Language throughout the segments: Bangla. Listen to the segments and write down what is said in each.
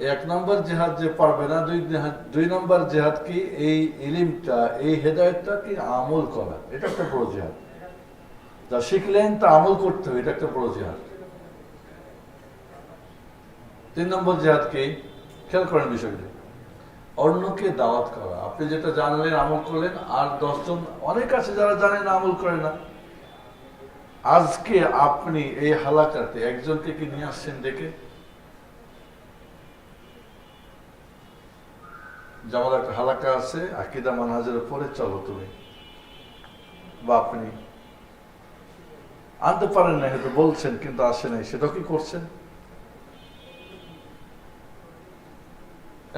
এক নম্বর জেহাদ যে পারবে না, দুই নম্বর জেহাদ কি এই ইলিমটা, এই হেদায়েতটা কি আমল করা, এটা একটা বড় জেহাদ। যা শিখলেন তা আমল করতে হবে, এটা একটা বড় জেহাদ। 3 নম্বর জেহাদ কি, খেয়াল করেন বিষয়টি, অন্যকে দাওয়াত করা। আপনি যেটা জানলেন আমল করলেন, আর 10 জন অনেক আছে যারা জানেন আমল করে না। আজকে আপনি এই হালাকাতে একজনকে কি নিয়ে আসছেন ডেকে, যে আমার একটা হালাকা আছে আকীদা মানহাজের উপরে, চলো তুমি, বা আপনি আনতে পারেন না, হয়তো বলছেন কিন্তু আসে নাই, সেটা কি করছেন?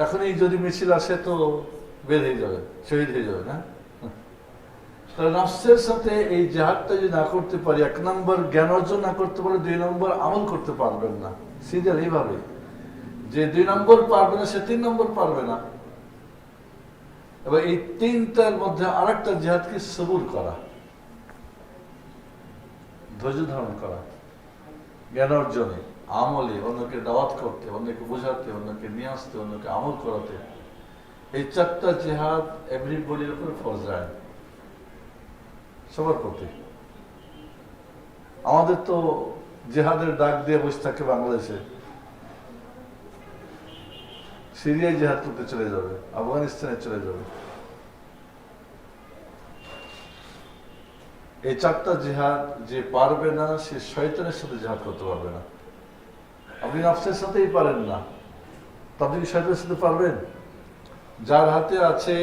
এখনই যদি মিছিল আসে তো বের হয়ে যাবে, শহীদ হয়ে যাবে না? তাহলে নফসের সাথে এই জেহাদটা যদি না করতে পারি, 1 নম্বর জ্ঞান অর্জন না করতে পারে, 2 নম্বর আমল করতে পারবেন না। সিরিয়াল এইভাবে, যে 2 নম্বর পারবে না সে 3 নম্বর পারবে না। এবার এই 3টার মধ্যে আরেকটা জেহাদ কি, সবুর করা, ধৈর্য ধারণ করা, জ্ঞান অর্জনে, আমলে, অন্যকে দাওয়াত করতে, অন্যকে বোঝাতে, অন্যকে নিয়ে আসতে, অন্যকে আমল করাতে। এই 4টা জেহাদ এভরিবডির উপরে ফরজ আইন, সবার প্রতি। আমাদের তো জেহাদের ডাক দিয়ে বসে থাকে বাংলাদেশে, সিরিয়ায় জেহাদ করতে চলে যাবে, আফগানিস্তানে চলে যাবে। এই 4টা জেহাদ যে পারবে না, সে শয়তানের সাথে জেহাদ করতে পারবে না। আপনি নফসের সাথেই পারেন না, আপনি কি শয়তানের সাথে পারবেন? যার হাতে আছে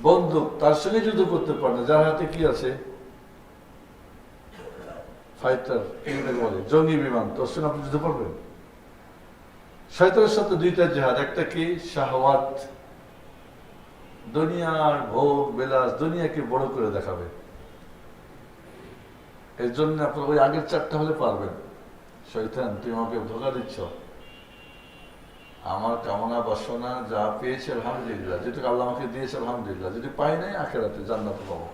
বন্দুক তার সঙ্গে যুদ্ধ করতে পারে না, যার হাতে কি আছে, ফাইটার, বলে জঙ্গি বিমান, তোর সঙ্গে আপনি যুদ্ধ করবেন? শয়তানের সাথে 2টা জেহাদ, একটা কি শাহওয়াত, দুনিয়ার ভোগ বিলাস, দুনিয়াকে বড় করে দেখাবে। এর জন্য আপনার ওই আগের 4টা হলে পারবেন। শয়তান, তুমি আমাকে ধোঁকা দিচ্ছ, আমার কামনা বাসনা যা পেয়েছে আলহামদুলিল্লাহ, যেটুকু আল্লাহ আমাকে দিয়েছে আলহামদুলিল্লাহ, যদি পাই নাই আখেরাতে জান্নাতে পাবো।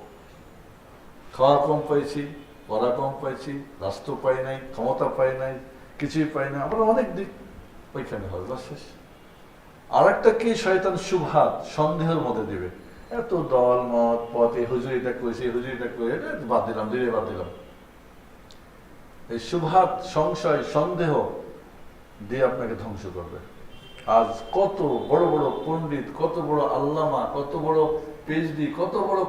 খাওয়া কম পাইছি, পড়া কম পাইছি, রাষ্ট্র পাই নাই, ক্ষমতা পাই নাই, কিছুই পাই না, আমরা অনেক দিক ওইখানে হবে, বাস শেষ। আর একটা কি, শয়তান শুবহাত, সন্দেহের মধ্যে দিবে। এত দল মত পথে, হুজুরিটা করেছে, হুজুরিটা করে বাদ দিলাম, দিলে বাদ দিলাম। এই শুবহাত, সংশয়, সন্দেহ দিয়ে আপনাকে ধ্বংস করবে। আজ কত বড় বড় পণ্ডিত, কত বড় আল্লামা, কত বড় পিএইচডি, কত বড়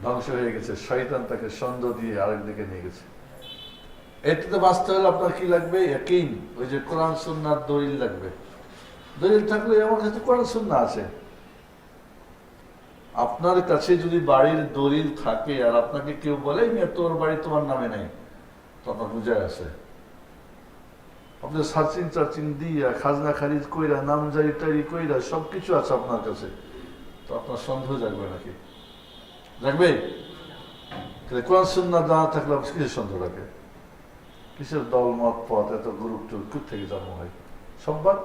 ধ্বংস হয়ে গেছে, শয়তান তাকে সন্দেহ দিয়ে আরেকদিকে নিয়ে গেছে। এটাতে বাঁচতে হলে আপনার কি লাগবে, ইয়াকিন, ওই যে কোরআন সুন্নাহর দলিল লাগবে। দলিল থাকলে, আমার কাছে কোরআন সুন্নাহ আছে। আপনার কাছে যদি বাড়ির দলিল থাকে আর আপনাকে কেউ বলে তোর বাড়ি তোমার নামে নেই, তো আপনার বুঝায় আছে। আপনি সার্চিং দিয়া, খাজনা খারিজ কইরা, নামজারি টারি কইরা সবকিছু আছে আপনার কাছে, তো আপনার সন্দেহ জাগবে নাকি? জাগবে? কোরআন সুন্নাহ জানা থাকলে আপনি কিসের সন্দেহ রাখে? কিসের দল মত পথ, এত গ্রুপ টুর থেকে জন্ম হয়? সব বাদ।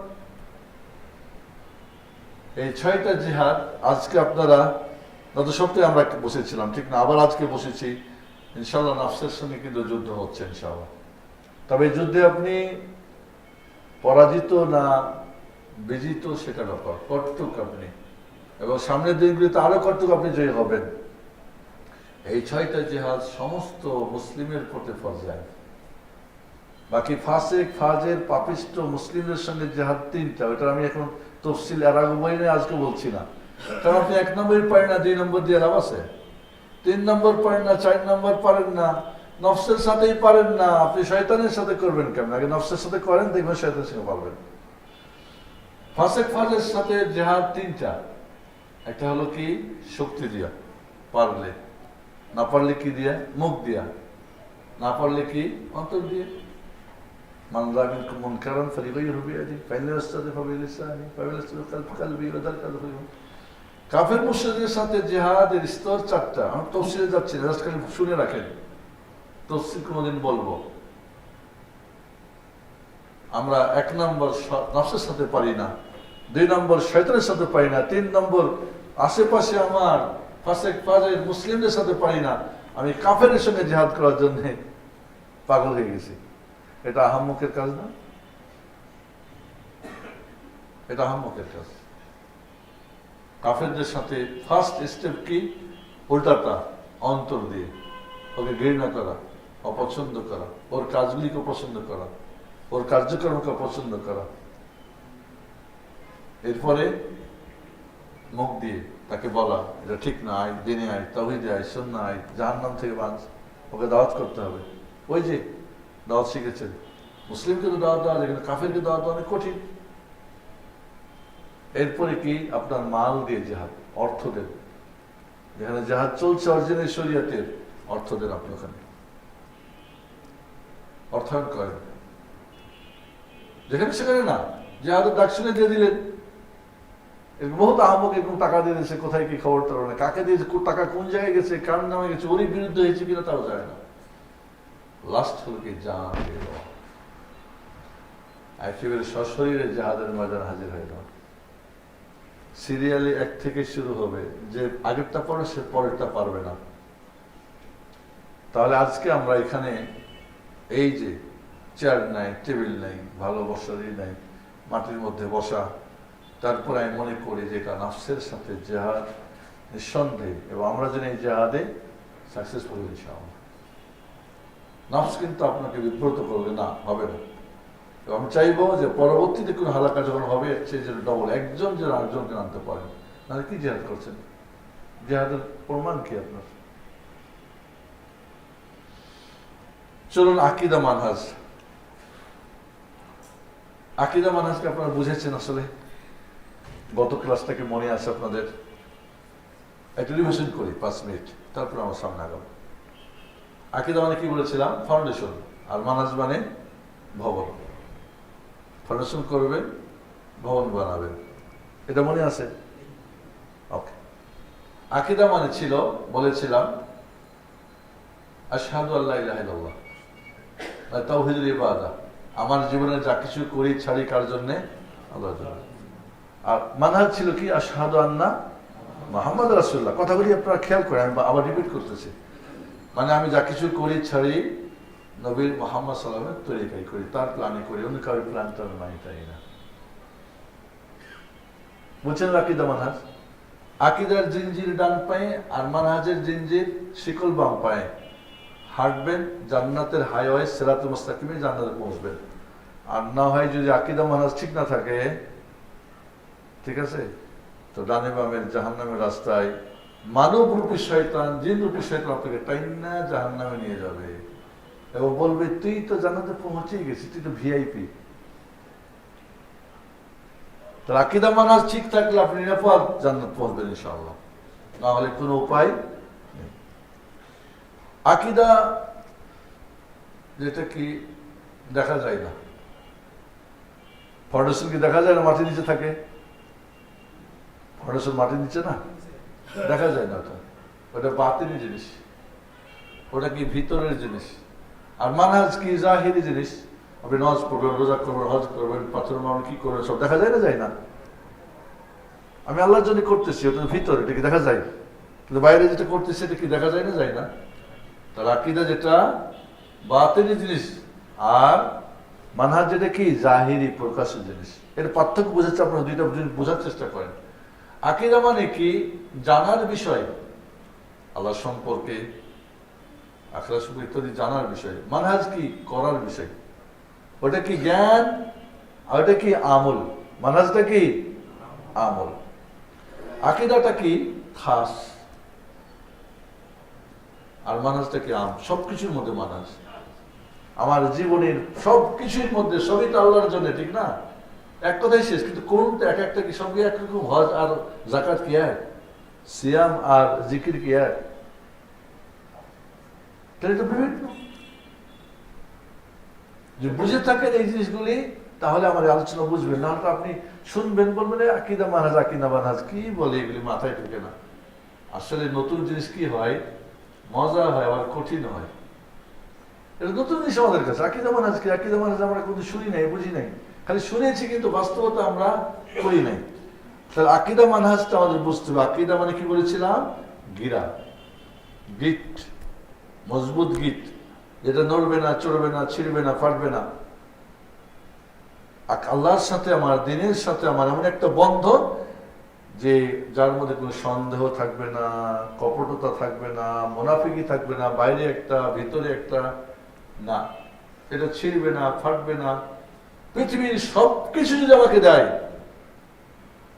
এই 6টা জিহাদ আজকে আপনারা, গত সপ্তাহে আমরা বসেছিলাম ঠিক না, আবার আজকে বসেছি। ইনশাল্লাহ নফসের সঙ্গে কিন্তু যুদ্ধ হচ্ছে ইনশাল্লাহ। তবে এই যুদ্ধে আপনি পরাজিত না বিজিত সেটা ব্যাপার, কর্তৃক আপনি, এবং সামনের দিনগুলিতে আরো কর্তৃক আপনি জয়ী হবেন। এই 6টা জিহাদ সমস্ত মুসলিমের প্রতি ফরজ আইন। বাকি ফাসিক, ফাজের, পাপিষ্ট মুসলিমদের সঙ্গে জিহাদ 3টা, ওটা আমি এখন তফসিল আজকে বলছি না। কারণ আপনি 1 নম্বরই পারেন না, 2 নম্বর দিয়ে লাভ আছে? 3 নম্বর পারেন না, 4 নম্বর পারেন না, নফসের সাথেই পারেন না, আপনি শয়তানের সাথে করবেন কেমন? আগে নফসের সাথে করেন, দেখবেন শয়তানের সাথে পারবেন। ফাসিক ফাজের সাথে জিহাদ 3টা। একটা হলো কি, শক্তি দিয়া পারলে, না পারলে কি দিয়া, মুখ দিয়া, না পারলে কি, অন্তর দিয়ে। মান রাআ মিনকুম মুনকারান ফালিগাইয়িরহু বিয়াদিহি ফাইন লাম ইয়াস্তাতি ফাবিলিসানিহি ফাইন লাম ইয়াস্তাতি ফাবিকালবিহি ওয়া যালিকা আযফারুন। কাফের মুশরিকদের সাথে জিহাদের স্তর 4টা। আমি তফসিলে যাচ্ছি না, জাস্ট খালি শুনে রাখেন, তফসিল কোনদিন বলবো। আমরা 1 নম্বর নফসের সাথে পারি না, 2 নম্বর শয়তানের সাথে পারি না, 3 নম্বর আশেপাশে আমার ফাসিক ফাজের মুসলিমদের সাথে পারি না, আমি কাফেরের সঙ্গে জিহাদ করার জন্য পাগল হয়ে গেছি। এটা আহাম্মকের কাজ না? এটা আহম্মকের কাজ। কাফেরদের সাথে ফার্স্ট স্টেপ কি? উল্টাটা, অন্তর দিয়ে ওকে ঘৃণা করা, অপছন্দ করা, ওর কাজগুলিকে পছন্দ করা, ওর কার্যক্রমকে পছন্দ করা। এরপরে মুখ দিয়ে তাকে বলা এটা ঠিক না, আয় দিনে আয়, তাওহীদে আয়, সুন্নাহ আয়, জাহান্নাম থেকে বাঁচ, ওকে দাওয়াত করতে হবে। ওই যে দাওয়াত শিখেছেন, মুসলিমকে তো দাওয়াত দেওয়া যায়, কিন্তু কাফেরকে দাওয়াত দেওয়া অনেক কঠিন। এরপরে কি? আপনার মাল দিয়ে জেহাদ, অর্থ দেন। যেখানে জেহাদ চলছে অরিজিনাল শরীয়তের, অর্থ দেন আপনি ওখানে, অর্থায়ন করেন। যেখানে সেখানে না, জেহাদের ডাক শুনে দিয়ে দিলেন। বহুত আহমক এরকম টাকা দিয়ে দিয়েছে, কোথায় কি খবর তার না, কাকে দিয়েছে, টাকা কোন জায়গায় গেছে, কার নামে গেছে, ওরই বিরুদ্ধে হয়েছে কিনা তাও যায় না। লাস্ট হলো কি? জান দিয়ে দেওয়া, একেবারে সশরীরে জেহাদের ময়দান হাজির হয়ে যাওয়া। সিরিয়ালি এক থেকে শুরু হবে, যে আগেরটা পড়ে সে পরেরটা পারবে না। তাহলে আজকে আমরা এখানে এই যে চেয়ার নাই, টেবিল নাই, ভালো বসারই নাই, মাটির মধ্যে বসা, তারপরে আমি মনে করি যে এটা নাফসের সাথে জেহাদ নিঃসন্দেহে, এবং আমরা যেন এই জেহাদে সাকসেসফুল ইনশাআল্লাহ। নাফস কিন্তু আপনাকে বিব্রত করবে না, হবে না। আমি চাইবো যে পরবর্তীতে কোনো হালাকা যখন হবে, সে যেন ডবল একজন যেন আরেকজনকে আনতে পারে। নাহলে কি জেহাদ করছেন? জেহাদের প্রমাণ কি আপনার? চলুন আকীদা মানহাজ। আকীদা মানহাজকে আপনারা বুঝেছেন আসলে? গত ক্লাসটাকে মনে আছে আপনাদের? একটু রিভিশন করি 5 মিনিট, তারপর আমার সামনে আগাবো। আকীদা মানে কি বলেছিলাম? ফাউন্ডেশন। আর মানহাজ মানে ভবন। ফাউন্ডেশন করবেন, ভবন বানাবেন, এটা মনে আছে? ওকে। আকীদা মানে ছিল, বলেছিলাম, আশহাদু আল্লা ইলাহা ইল্লাল্লাহ, তাওহীদুল ইবাদা। আমার জীবনে যা কিছু করি ছাড়ি কার জন্য? আল্লাহর জন্য। আর মানহাজ ছিল কি? আশহাদু আন্না মুহাম্মাদুর রাসূলুল্লাহ। কথাগুলি আপনারা খেয়াল করেন, আমি আবার রিপিট করতেছি। মানে আমি যা কিছু করি ছাড়ি নবীর মুহাম্মদ সাল্লাল্লাহু আলাইহি ওয়াসাল্লামের তরিকায় করি, তার প্ল্যানে করি, অন্য কারোর প্ল্যান টান নাই, তাই না? বুঝছেন আকীদা মানহাজ? আকীদার জিনজির ডান পায়ে আর মানহাজের জিনজির শিকল বাম পায়ে। হাঁটবেন জান্নাতের হাইওয়ে সিরাতুল মুস্তাকিমে, জান্নাতে পৌঁছবেন। আর না হয় যদি আকীদা মানহাজ ঠিক না থাকে, ঠিক আছে, তো ডানে বামের জাহান্নামের রাস্তায় মানব রূপী শয়তান, জিন রূপী শয়তান আপনাকে টাইনা জাহান্নামে নিয়ে যাবে এবং বলবে তুই তো জান্নাতে পৌঁছেই গেছিস, তুই তো ভিআইপি। তো আকীদা মানহাজ ঠিক থাকলে আপনি নিরাপদ জান্নাত পৌঁছবেন ইনশাআল্লাহ, না হলে কোনো উপায় নেই। আকীদা যেটা কি দেখা যায় না, ফাউন্ডেশন কি দেখা যায় না? মাটির নিচে থাকে ফাউন্ডেশন, মাটির নিচে না, দেখা যায় না। ওটা বাতিনি জিনিস, ওটা কি ভিতরের জিনিস। আর মানহাজ কি? জাহিরি জিনিস। আপনি নামাজ পড়বেন, রোজা করবেন, হজ করবেন, পাথর মারবেন, কি করবেন, সব দেখা যায় না? যায় না? আমি আল্লাহর জন্য করতেছি, ওটা ভিতরে, এটা কি দেখা যায়? কিন্তু বাইরে যেটা করতেছি এটা কি দেখা যায় না? যায় না। তাহলে আকীদা যেটা বাতিনি জিনিস, আর মানহাজ যেটা কি? জাহিরি, প্রকাশের জিনিস। এটা পার্থক্য বোঝাচ্ছে, আপনারা দুইটা জিনিস বোঝার চেষ্টা করেন। আকীদা মানে কি? জানার বিষয়, আল্লাহ সম্পর্কে, আখিরাত সম্পর্কে ইত্যাদি জানার বিষয়। মানহাজ কি? করার বিষয়। ওটা কি? জ্ঞান। আর ওটা কি? আমল। মানহাজটা কি? আমল। আকীদাটা কি? খাস। আর মানহাজটা কি? আম। সবকিছুর মধ্যে মানহাজ। আমার জীবনের সবকিছুর মধ্যে, সবই তো আল্লাহর জন্য, ঠিক না? এক কথাই শেষ। কিন্তু কোনটা এক একটা কি? সবই একরকম। হজ আর যাকাত কি এক? সিয়াম আর জিকির কি এক? তাহলে তো বিভিন্ন। যদি বুঝে থাকেন এই জিনিসগুলি, তাহলে আমার আলোচনা বুঝবেন। না হলে আপনি শুনবেন, বলবেন আকীদা মানহাজ, আকীদা মানহাজ কি বলে, এগুলি মাথায় ঢুকে না। আসলে নতুন জিনিস কি হয়? মজা হয়, আবার কঠিন হয়। এটা নতুন জিনিস আমাদের কাছে। আকীদা মানহাজ কি? আকীদা মানহাজ আমরা কিন্তু শুনি নাই, বুঝি নাই, খালি শুনেছি, কিন্তু বাস্তবতা আমরা করি নাই। তাহলে আকীদা মানহাজটা আমাদের বুঝতে হবে। আকীদা মানে কি বলেছিলাম? গিরা, গিট, মজবুত গিট, যেটা নড়বে না, চড়বে না, ছিঁড়বে না, ফাটবে না। আল্লাহর সাথে আমার, দিনের সাথে আমার এমন একটা বন্ধন যে যার মধ্যে কোনো সন্দেহ থাকবে না, কপটতা থাকবে না, মুনাফিকি থাকবে না, বাইরে একটা ভিতরে একটা, না, এটা ছিঁড়বে না, ফাটবে না। পৃথিবীর সবকিছু যদি আমাকে দেয়,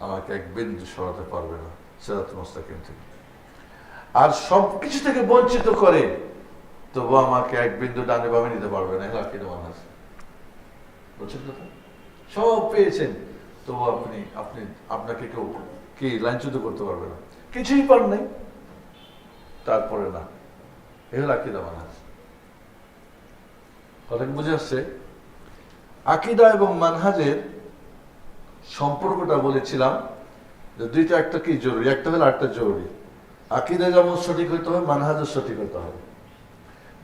আমাকে এক বিন্দু সরাতে পারবে না সিরাতুল মুস্তাকিম থেকে। আর সবকিছু থেকে বঞ্চিত করে তবু আমাকে এক বিন্দু ডানে বামে নিতে পারবে না। এগুলো আকীদা মানহাজ, বুঝছেন কথা? সব পেয়েছেন তবু আপনাকে কেউ কি লাঞ্ছিত করতে পারবে না, কিছুই পার নাই, তারপরে না। এগুলো আকীদা মানহাজ। কথা কি বুঝে আসছে? আকীদা এবং মানহাজের সম্পর্কটা বলেছিলাম যে দুইটা, একটা কি জরুরি, একটা হলো আরেকটা জরুরি। আকীদা যেমন সঠিক হইতে হবে, মানহাজও সঠিক হইতে হবে।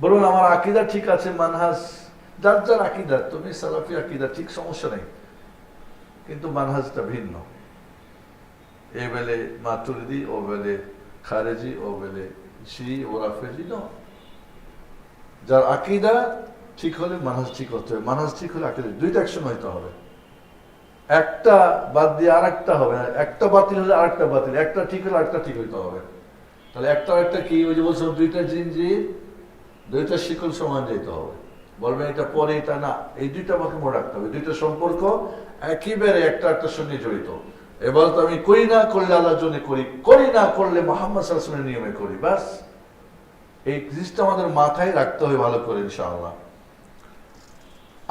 বলুন আমার আকীদা ঠিক আছে, মানহাজ যার যার আকীদা, তুমি সালাফি আকীদা ঠিক, সমস্যা নেই, কিন্তু মানহাজটা ভিন্ন। এ বেলে মাতুরিদি, ও বেলে খারেজি, ও বেলে শিই, ও রাফেজি। যার আকীদা ঠিক হলে মানহাজ ঠিক হতে হবে, মানহাজ ঠিক হলে আকীদা, দুইটা একসঙ্গে হইতে হবে। একটা বাদ দিয়ে আরেকটা হবে না, একটা বাতিল হলে আরেকটা বাতিল, একটা ঠিক হলে আরেকটা ঠিক হইতে হবে। তাহলে একটা আরেকটা কি, ওই যে বলছো দুইটা জিনজির, দুইটা শিকল সমান যেতে হবে। বলবেন এটা পরে, এটা না, এই দুইটা আমাকে মনে রাখতে হবে। দুইটা সম্পর্ক একেবারে একটা একটার সঙ্গে জড়িত। এবার তো আমি করি না, করলে আল্লাহর জন্য করি, করি না করলে মুহাম্মদ সাল্লাল্লাহু আলাইহি ওয়াসাল্লামের নিয়মে করি, বাস। এই জিনিসটা আমাদের মাথায় রাখতে হবে ভালো করে, ইনশাআল্লাহ।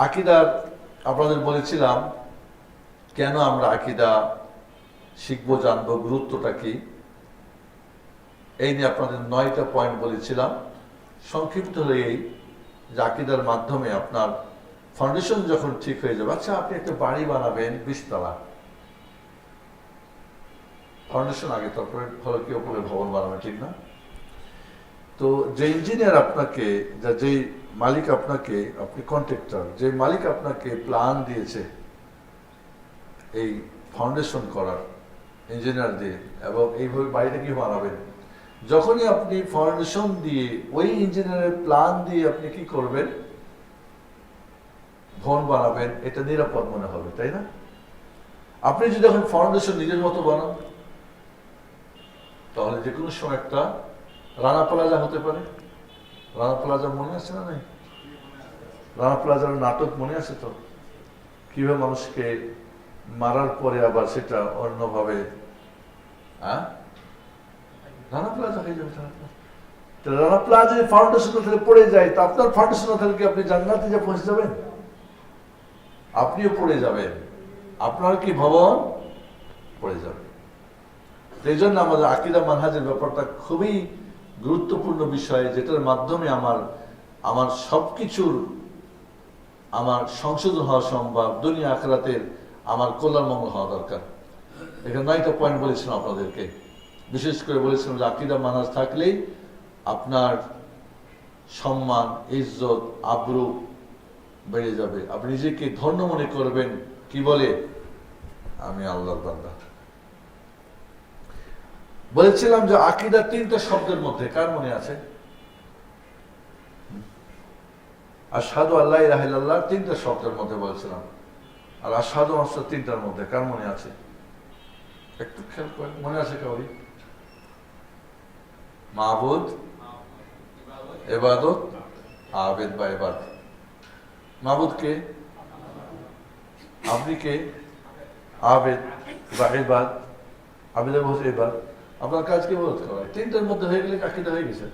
আকীদার আপনাদের বলেছিলাম কেন আমরা আকীদা শিখবো, জানবো, গুরুত্বটা কি, এই নিয়ে আপনাদের 9টা পয়েন্ট বলেছিলাম। সংক্ষিপ্ত হলে এই যে আকীদার মাধ্যমে আপনার ফাউন্ডেশন যখন ঠিক হয়ে যাবে। আচ্ছা, আপনি একটা বাড়ি বানাবেন 20 তলা, ফাউন্ডেশন আগে, তারপরে ফলকে উপরে ভবন বানাবেন, ঠিক না? তো যে ইঞ্জিনিয়ার আপনাকে, যে মালিক আপনাকে, আপনি কন্ট্রাক্টর, যে মালিক আপনাকে প্ল্যান দিয়েছে এই ফাউন্ডেশন করার, ইঞ্জিনিয়ার দিয়ে, এবং এইভাবে বাড়িটা কি বানাবেন, যখনই আপনি ফাউন্ডেশন দিয়ে ওই ইঞ্জিনিয়ারের প্ল্যান দিয়ে আপনি কি করবেন, ভবন বানাবেন, এটা নিরাপদ মনে হবে, তাই না? আপনি যদি এখন ফাউন্ডেশন নিজের মতো বানান, তাহলে যে কোনো সময় একটা রানা প্লাজা হতে পারে। রানা প্লাজা মনে আছে না? নাই? রানা প্লাজার নাটক মনে আছে তো? কিভাবে মানুষকে মারার পরে আবার সেটা অন্যভাবে রানা প্লাজা হয়ে যাবে। রানা প্লাজা ফাউন্ডেশন থেকে পড়ে যায়, তো আপনার ফাউন্ডেশন থেকে আপনি জান্নাতে যে পৌঁছে যাবেন, আপনিও পড়ে যাবেন, আপনার কি ভবন পড়ে যাবে। এই জন্য আমাদের আকীদা মানহাজের ব্যাপারটা খুবই গুরুত্বপূর্ণ বিষয়, যেটার মাধ্যমে আমার সবকিছুর আমার সংশোধন হওয়া সম্ভব, দুনিয়া আখিরাতের আমার কল্যাণ মঙ্গল হওয়া দরকার। এখানে 9টা পয়েন্ট বলেছিলাম আপনাদেরকে। বিশেষ করে বলেছিলাম যে আকীদা মানহাজ থাকলেই আপনার সম্মান, ইজ্জত, আবরু বেড়ে যাবে। আপনি নিজেকে ধন্য মনে করবেন, কি বলে, আমি আল্লাহর বান্দা। বলেছিলাম যে আকীদা 3টা শব্দের মধ্যে, কার মনে আছে? আশহাদু আল্লা ইলাহা ইল্লাল্লাহ 3টা শব্দের মধ্যে বলেছিলাম, আর আশহাদু মাত্র 3টার মধ্যে। কার মনে আছে? একটু খেয়াল করেন, মনে আছে কাউরি? মাবুদ, ইবাদত, আবেদ বা ইবাদ। মাবুদ কে? আপনি কে? আবেদ বা ইবাদ। আবেদের বলছে ইবাদ, আপনার কাজকে বোধ করায়। 3টার মধ্যে হয়ে গেলে আকীদা হয়ে গেছে।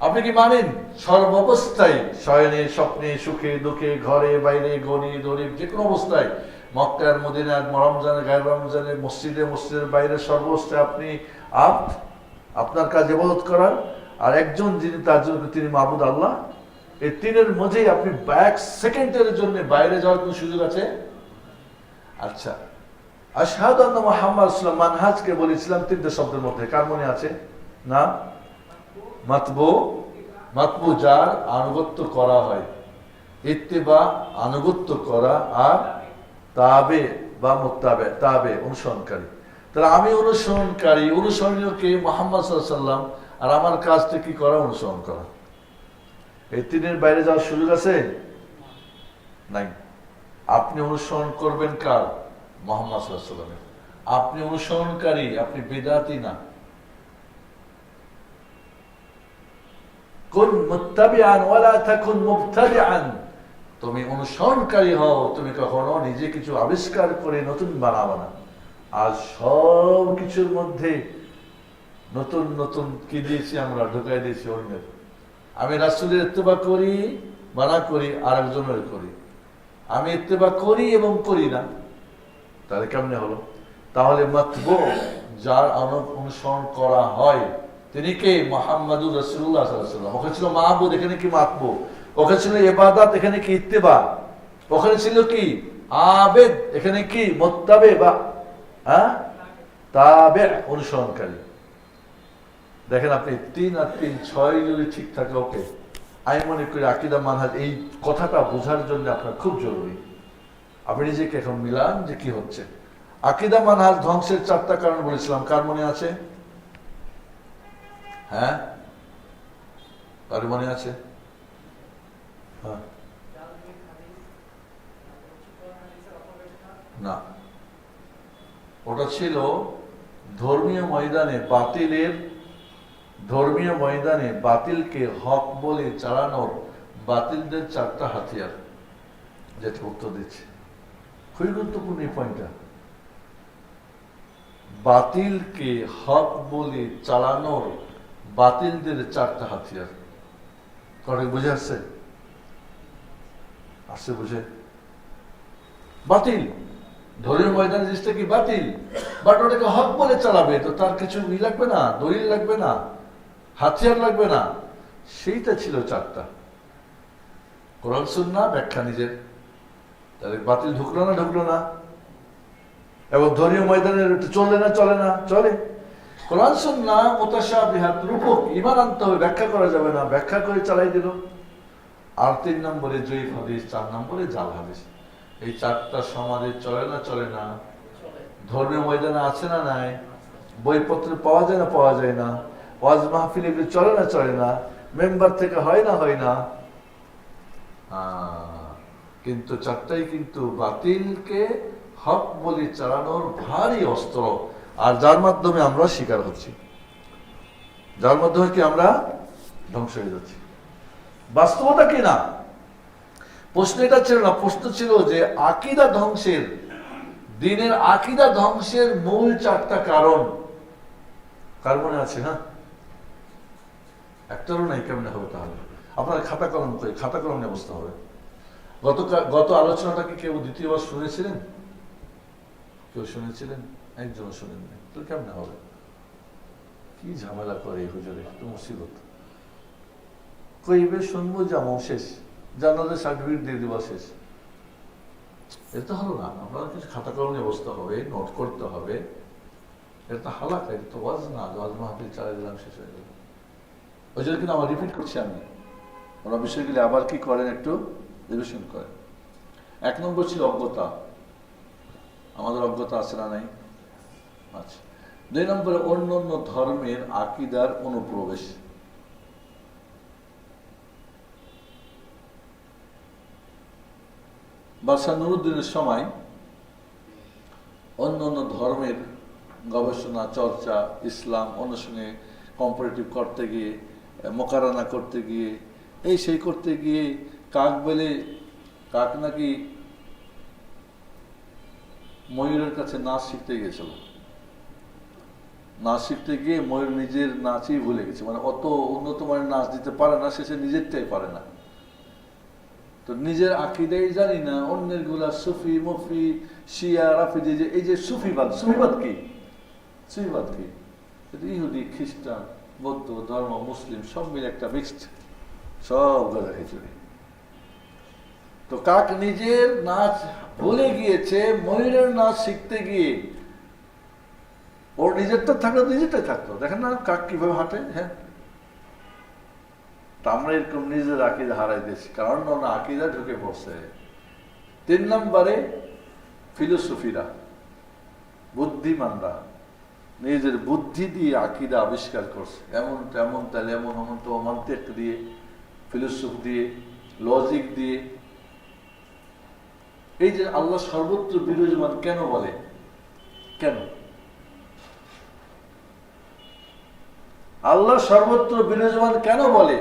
আপনি কি মানেন সর্বাবস্থায়, শয়নে, স্বপ্নে, সুখে, দুঃখে, ঘরে বাইরে, গনি গরিব, যে কোনো অবস্থায়, মক্কার, মদিনার, রমজানে, গায়র রমজানে, মসজিদের বাইরে, সর্বাবস্থায় আপনি আপনার কাজ ইবাদত করার, আর একজন যিনি তার জন্য, তিনি মাবুদ আল্লাহ। এই 3-এর মধ্যেই আপনি 1 সেকেন্ডের জন্য বাইরে যাওয়ার কোন সুযোগ আছে? আচ্ছা, আশহাদু আন্না মুহাম্মাদুর রাসূলুল্লাহ মানহাজকে বলেছিলাম 3টা শব্দের মধ্যে। কার মনে আছে? না, মাতবু যার আনুগত্য করা হয়, ইত্তেবা আনুগত্য করা, আর তাবে বা মুত্তাবে, তাবে অনুসরণকারী। তাহলে আমি অনুসরণকারী, অনুসরণীয়কে মুহাম্মদ সাল্লাল্লাহু আলাইহি ওয়াসাল্লাম, আর আমার কাজটা কি করা? অনুসরণ করা। এই 3-এর বাইরে যাওয়ার সুযোগ আছে? নাই। আপনি অনুসরণ করবেন কার? মুহাম্মদ সাল্লাল্লাহু আলাইহি ওয়াসাল্লামের। আপনি অনুসরণকারী, আপনি বিদআতি না। কুন মুত্তাবিআন ওয়ালা তাকুন মুবতাদিআন। তুমি অনুসরণকারী হও, তুমি কখনো নিজে কিছু আবিষ্কার করে নতুন বানাবো না। আর সব কিছুর মধ্যে নতুন নতুন কি দিয়েছি আমরা, ঢুকাই দিয়েছি অন্যের। আমি রাসূলের ইত্তেবা করি বা না করি, আর একজনের করি। আমি ইত্তেবা করি এবং করি না, তাহলে কেমনে হলো? তাহলে মাতবু, যার অনুসরণ করা হয়, তিনি কে? মুহাম্মাদুর রাসূলুল্লাহ সাল্লাল্লাহু আলাইহি ওয়াসাল্লাম। ওখানে ছিল মাহবুদ, এখানে কি মাতবু। ওখানে ছিল ইবাদত, এখানে কি ইত্তেবা। ওখানে ছিল কি আবেদ, এখানে কি মুত্তাবি বা তাবে, অনুসরণকারী। দেখেন আপনি 3 আর 3 6 যদি ঠিক থাকে, ওকে। আমি মনে করি আকীদা মানহাজ এই কথাটা বোঝার জন্য আপনার খুব জরুরি। আপনি নিজেকে এখন মিলান যে কি হচ্ছে। আকীদা মানহাজ ধ্বংসের 4টা কারণ বলেছিলাম, কার মনে আছে? হ্যাঁ, কার মনে আছে? হ্যাঁ, না, ওটা ছিল ধর্মীয় ময়দানে বাতিলকে হক বলে চালানোর বাতিলদের 4টা হাতিয়ার। যেটা উত্তর দিচ্ছে, খুবই গুরুত্বপূর্ণ এই পয়েন্টটা। বাতিলকে হক বলে চালানোর বাতিলদের 4টা হাতিয়ার। কটা বুঝে আসছে? আসছে বুঝে? বাতিল ধর্মীয় ময়দানে জিনিসটা কি বাতিল, বাট ওটাকে হক বলে চালাবে, তো তার কিছু লাগবে না, দলিল লাগবে না, হাতিয়ার লাগবে না। সেইটা ছিল 4টা। কোরআন সুন্নাহ, ব্যাখ্যা নিজের। তাহলে বাতিল ঢুকলো না। এবং ধর্মীয় ময়দানে চলে না, চলে। কোরআন সুন্নাহ মুতাশাবিহাত, রূপক, ঈমান আনতে হবে, ব্যাখ্যা করা যাবে না, ব্যাখ্যা করে চালাই দিল। আর 3 নম্বরে জয়ীফ হাদিস, 4 নম্বরে জাল হাদিস। এই 4টা সমাজে চলে না? ধর্মীয় ময়দানে আছে না নাই? বইপত্র পাওয়া যায় না? ওয়াজ মাহফিল এগুলো চলে না? মেম্বার থেকে হয় না? কিন্তু 4টাই কিন্তু বাতিলকে হক বলে চালানোর ভারী অস্ত্র, আর যার মাধ্যমে আমরা শিকার হচ্ছি, যার মাধ্যমে কি আমরা ধ্বংস হয়ে যাচ্ছি। বাস্তবতা কি না? প্রশ্ন এটা ছিল না, প্রশ্ন ছিল যে আকীদা ধ্বংসের, দ্বীনের আকীদা ধ্বংসের মূল 4টা কারণ কার মনে আছে? হ্যাঁ, একটারও নাই, কেমনে হবে? তাহলে আপনার খাতা কলম নিয়ে বসতে হবে। গত আলোচনাটা কি কেউ দ্বিতীয়বার শুনেছিলেন? কেউ শুনেছিলেন? একজন শুনেননি, তো কেমনে হবে? কি ঝামেলা করে এই হুজুরে, একটু মুসিবত। কইবে শুনবো, যেমন শেষ, জানালে সার্টিফিকেট দিয়ে দেওয়া শেষ। এটা হলো না। আপনার কিছু খাতা কলম নিয়ে বসতে হবে, নোট করতে হবে। এটা হালাকা, এটা তো ওয়াজ না, ওয়াজ মাহফিল চালিয়ে দিলাম, শেষ হয়ে গেল। ওই জন্য কিন্তু আমার রিপিট করছি আমি, ওরা বিষয়গুলি আবার কি করেন, একটু রিভিশন করেন। 1 নম্বর ছিল অজ্ঞতা। আমাদের অজ্ঞতা আছে না নাই? আচ্ছা। 2 নম্বরে অন্য ধর্মের আকীদার অনুপ্রবেশ। বাদশাহ নুরুদ্দিনের সময় অন্য ধর্মের গবেষণা, চর্চা, ইসলাম অন্যের সঙ্গে কম্পারেটিভ করতে গিয়ে, মোকারানা করতে গিয়ে, এই সেই করতে গিয়ে কাক নাকি ময়ূরের কাছে নাচ শিখতে গিয়েছিল। নাচ শিখতে গিয়ে ময়ূর নিজের নাচই ভুলে গেছে, মানে অত উন্নত মানের নাচ দিতে পারে না, শেষে নিজেরটাই পারে না। তো নিজের আকীদাই জানি না, অন্যের গুলা সুফি মফি শিয়া রাফিজি, এই যে সুফিবাদ কি? ইহুদি, খ্রিস্টান, বৌদ্ধ ধর্ম, মুসলিম সব মিলে একটা মিক্সড, সব গাদা খিচুড়ি। তো কাক নিজের নাচ ভুলে গিয়েছে, ময়ূরের নাচ শিখতে গিয়ে। ওর নিজেরটা থাকতো, নিজেরটাই থাকতো। দেখেন না কাক কিভাবে হাঁটে। হ্যাঁ, আমরা এরকম নিজের আকীদা হারাই দিয়েছি, কারণ না আকীদা ঢুকে পড়ছে। 3 নম্বরে ফিলোসফিরা, বুদ্ধিমানরা নিজের বুদ্ধি দিয়ে আকীদা আবিষ্কার করছে। এমন তেমন, তাহলে এমন তো মান্তিক দিয়ে, ফিলোসফি দিয়ে, লজিক দিয়ে। এই যে আল্লাহ সর্বত্র বিরাজমান কেন বলে, কেন আল্লাহ সর্বত্র বিরাজমান কেন বলে?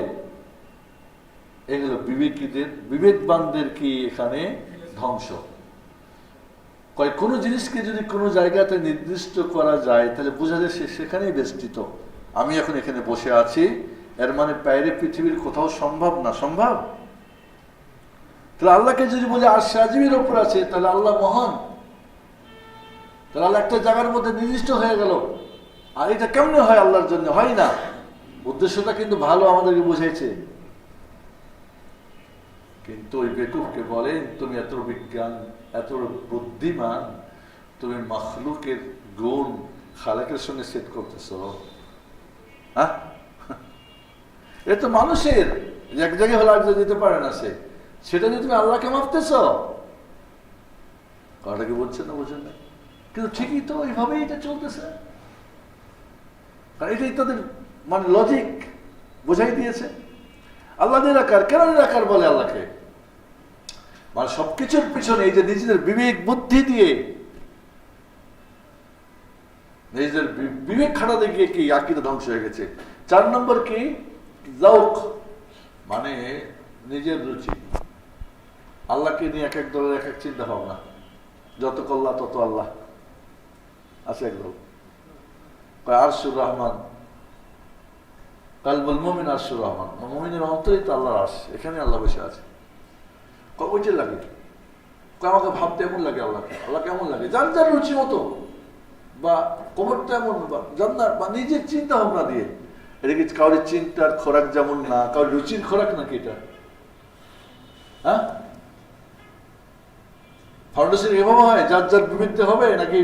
এগুলো বিবেকীদের, বিবেকবানদের কি এখানে ধ্বংস। কোনো জিনিসকে যদি কোনো জায়গাতে নির্দিষ্ট করা যায় তাহলে বোঝা যায় সে সেখানেই বেষ্টিত। আমি এখন এখানে বসে আছি, এর মানে বাইরে পৃথিবীর কোথাও সম্ভব না? সম্ভব। তাহলে আল্লাহকে যদি বলি আরশে আজিমের ওপর আছে, তাহলে আল্লাহ মহান, তাহলে আল্লাহ একটা জায়গার মধ্যে নির্দিষ্ট হয়ে গেল। আর এটা কেমনে হয়? আল্লাহর জন্য হয় না। উদ্দেশ্যটা কিন্তু ভালো, আমাদেরকে বুঝাইছে। কিন্তু ওই বেকুফকে বলেন, তুমি এত বিজ্ঞান, এত বুদ্ধিমান, তুমি মখলুকের গুণ খালেকের সঙ্গে সেট করতেছ। হ্যাঁ, এ তো মানুষের এক জায়গায় হলে আরেক জায়গায় যেতে পারে না সে, সেটা নিয়ে তুমি আল্লাহকে মাপতেছ। কথাটা কি বলছেন না? বুঝেন না? কিন্তু ঠিকই তো এইভাবেই এটা চলতেছে। কারণ এটাই তাদের মানে লজিক বোঝাই দিয়েছে। আল্লাহ নিরাকার, কেন নিরাকার বলে আল্লাহকে? মানে সবকিছুর পিছনে এই যে নিজেদের বিবেক বুদ্ধি দিয়ে, নিজেদের বিবেক খাটাতে গিয়ে কি আকীদা ধ্বংস হয়ে গেছে। 4 নম্বর কি? যাউক, মানে নিজের রুচি। আল্লাহকে নিয়ে এক এক দলের এক এক চিন্তা ভাবনা, যত কল্লা তত আল্লাহ আছে একদল। আরশুর রহমান, কালবুল মুমিন আরশুর রহমান, মুমিনের অন্তরেই তো আল্লাহর আরশ, এখানে আল্লাহ বসে আছে। ওইটা লাগে, আমাকে ভাবতে এমন লাগে আল্লাহকে, আল্লাহ কেমন লাগে যার যার রুচি মতো, বা কবরটা এমন, বা জান্নাত, বা নিজের চিন্তা ভাবনা দিয়ে। এটা কি কারোর চিন্তার খোরাক যেমন না, কারোর রুচির খোরাক নাকি এটা? হ্যাঁ, ফাউন্ডেশন এভাবে হয় যার যার বিবেক দিয়ে হবে, নাকি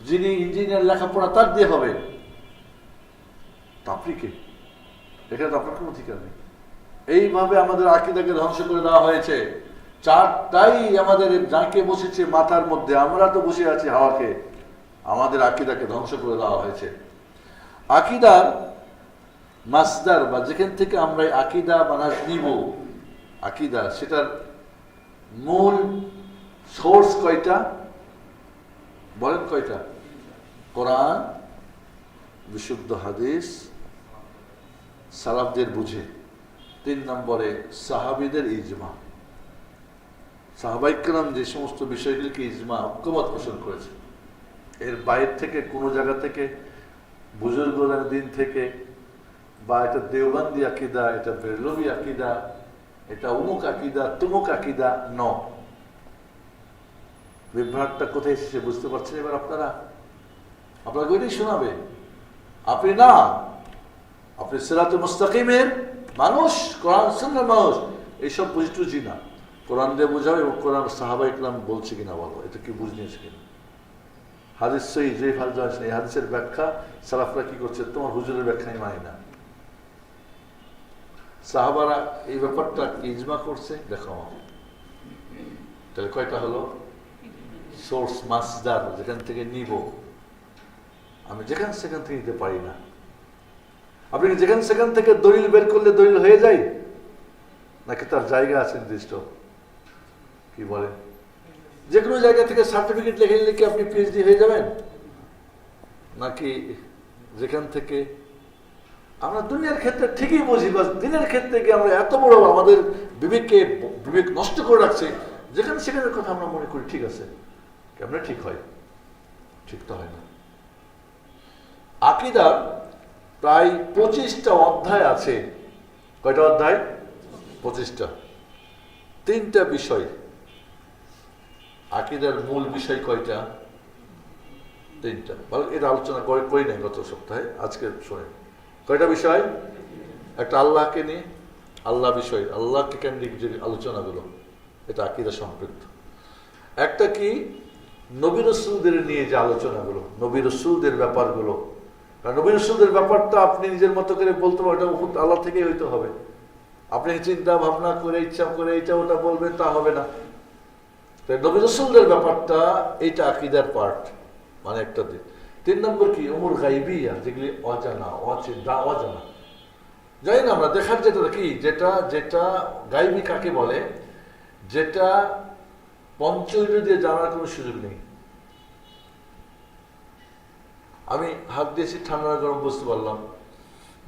যিনি ইঞ্জিনিয়ার লেখাপড়া তার দিয়ে হবে? আপনি কে? এখানে তো আপনার কোনো অধিকার নেই। এইভাবে আমাদের আকীদাকে ধ্বংস করে দেওয়া হয়েছে। চারটাই আমাদের যাকে বসেছে মাথার মধ্যে, আমরা তো বসে আছি হাওয়াকে, আমাদের আকীদাকে ধ্বংস করে দেওয়া হয়েছে। আকীদার মাসদার, বা যেখান থেকে আমরা আকীদা মানাজ নিব, আকীদা সেটার মূল সোর্স কয়টা বলেন? কয়টা? কোরআন, বিশুদ্ধ হাদিস, সালাফদের বুঝে। 3 নম্বরে সাহাবীদের ইজমা। সাহাবায়ে কেরাম যে সমস্ত বিষয়গুলিকে ইজমা, ঐক্যমত পোষণ করেছে, এর বাইরে থেকে কোনো জায়গা থেকে বুজুর্গদের দিন থেকে, বা এটা দেওবন্দি আকীদা, এটা বেরলভী আকীদা, এটা অমুক আকীদা, তুমুক আকীদা ন। বিভ্রাটটা কোথায় এসেছে বুঝতে পারছেন এবার আপনারা? আপনাকে ওইটাই শোনাবে। আপনি না, আপনি সিরাতুল মুস্তাকিমের মানুষ, কোরআন সুন্নাহর মানুষ, এইসব বুঝটুজি না। কোরআন দিয়ে বোঝাও, এবং কোরআন সাহাবায়ে কেরাম বলছে কিনা বলো, এটা কি বুঝ নিয়েছে কিনা। হাদিস সহিহ যে ফালজাস এই হাদিসের ব্যাখ্যা সালাফরা কি করছে? তোমার হুজুরের ব্যাখ্যাই মানি না। সাহাবারা এই ব্যাপারটা ইজমা করছে, দেখো তাহলে কয়টা হলো? সোর্স, মাসদার, যেখান থেকে নিব। আমি যেখান সেখান থেকে নিতে পারি না। আপনি যেখান সেখান থেকে দলিল বের করলে দলিল হয়ে যায়, নাকি তার জায়গা আছে নির্দিষ্ট? কি বলেন? যে কোনো জায়গা থেকে সার্টিফিকেট লিখে নিলে কি আপনি পিএইচডি হয়ে যাবেন? নাকি যেখান থেকে আমরা দুনিয়ার ক্ষেত্রে ঠিকই বুঝি, বা দিনের ক্ষেত্রে গিয়ে আমরা এত বড় আমাদের বিবেক নষ্ট করে রাখছি, যেখানে সেখানের কথা আমরা মনে করি ঠিক আছে। কেমনে ঠিক হয়? ঠিক তো হয় না। আকীদার প্রায় 25টা অধ্যায় আছে। কয়টা অধ্যায়? 25টা। 3টা বিষয়। আকীদার মূল বিষয় কয়টা? 3টা। এর আলোচনা করি নাই গত সপ্তাহে, আজকে শোনেন। কয়টা বিষয়? একটা আল্লাহকে নিয়ে, আল্লাহ বিষয়, আল্লাহকে কেন্দ্রিক যে আলোচনাগুলো, এটা আকীদা সম্পৃক্ত। একটা কি নবী রাসূলদের নিয়ে যে আলোচনাগুলো, নবী রাসূলদের ব্যাপারগুলো। কারণ নবী রাসূলদের ব্যাপারটা আপনি নিজের মতো করে বলতে পারেন, ওটা আল্লাহ থেকেই হইতে হবে। আপনি চিন্তা ভাবনা করে ইচ্ছা করে এটা ওটা বলবেন, তা হবে না। তাই নবী রাসূলদের ব্যাপারটা এইটা আকীদার পার্ট, মানে একটা দিক। 3 নম্বর কি? উমুর গায়বিয়া, যেগুলি অজানা, অজানা, জানি না আমরা, দেখার যেটা কি, যেটা গায়বী কাকে বলে? যেটা পঞ্চইন্দ্রিয় দিয়ে জানার কোনো সুযোগ নেই। আমি হাত দিয়েছি, ঠান্ডা গরম বুঝতে পারলাম,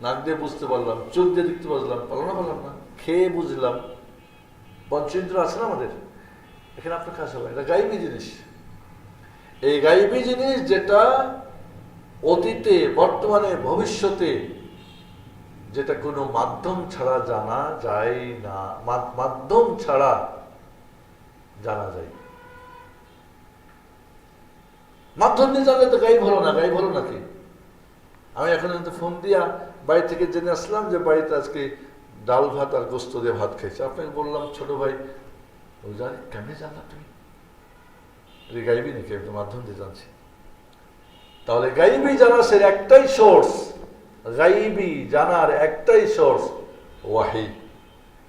নাক দিয়ে বুঝতে পারলাম, চোখ দিয়ে দেখতে পারলাম না, খেয়ে বুঝলাম। পঞ্চইন্দ্রিয় আছে না আমাদের, এখানে আপনার কাজ হবে। এটা গাইবী জিনিস। এই গাইবী জিনিস যেটা অতীতে, বর্তমানে, ভবিষ্যতে, যেটা কোনো মাধ্যম ছাড়া জানা যায় না, মাধ্যম ছাড়া জানা যায়। মাধ্যম দিয়ে জানলে তো গাইব হলো না। গাইব হলো নাকি? আমি এখন ফোন দিয়া বাড়ি থেকে জেনে আসলাম যে বাড়িতে আজকে ডাল ভাত আর গোস্ত দিয়ে ভাত খাইছে। আপনাকে বললাম ছোট ভাই, ওই জানি কেমনি জানলাম তুমি? গাইবি নাকি? আমি তো মাধ্যম দিয়ে জানছি। তাহলে গাইবি জানার সে একটাই সোর্স, গাইবি জানার একটাই সোর্স ওয়াহি।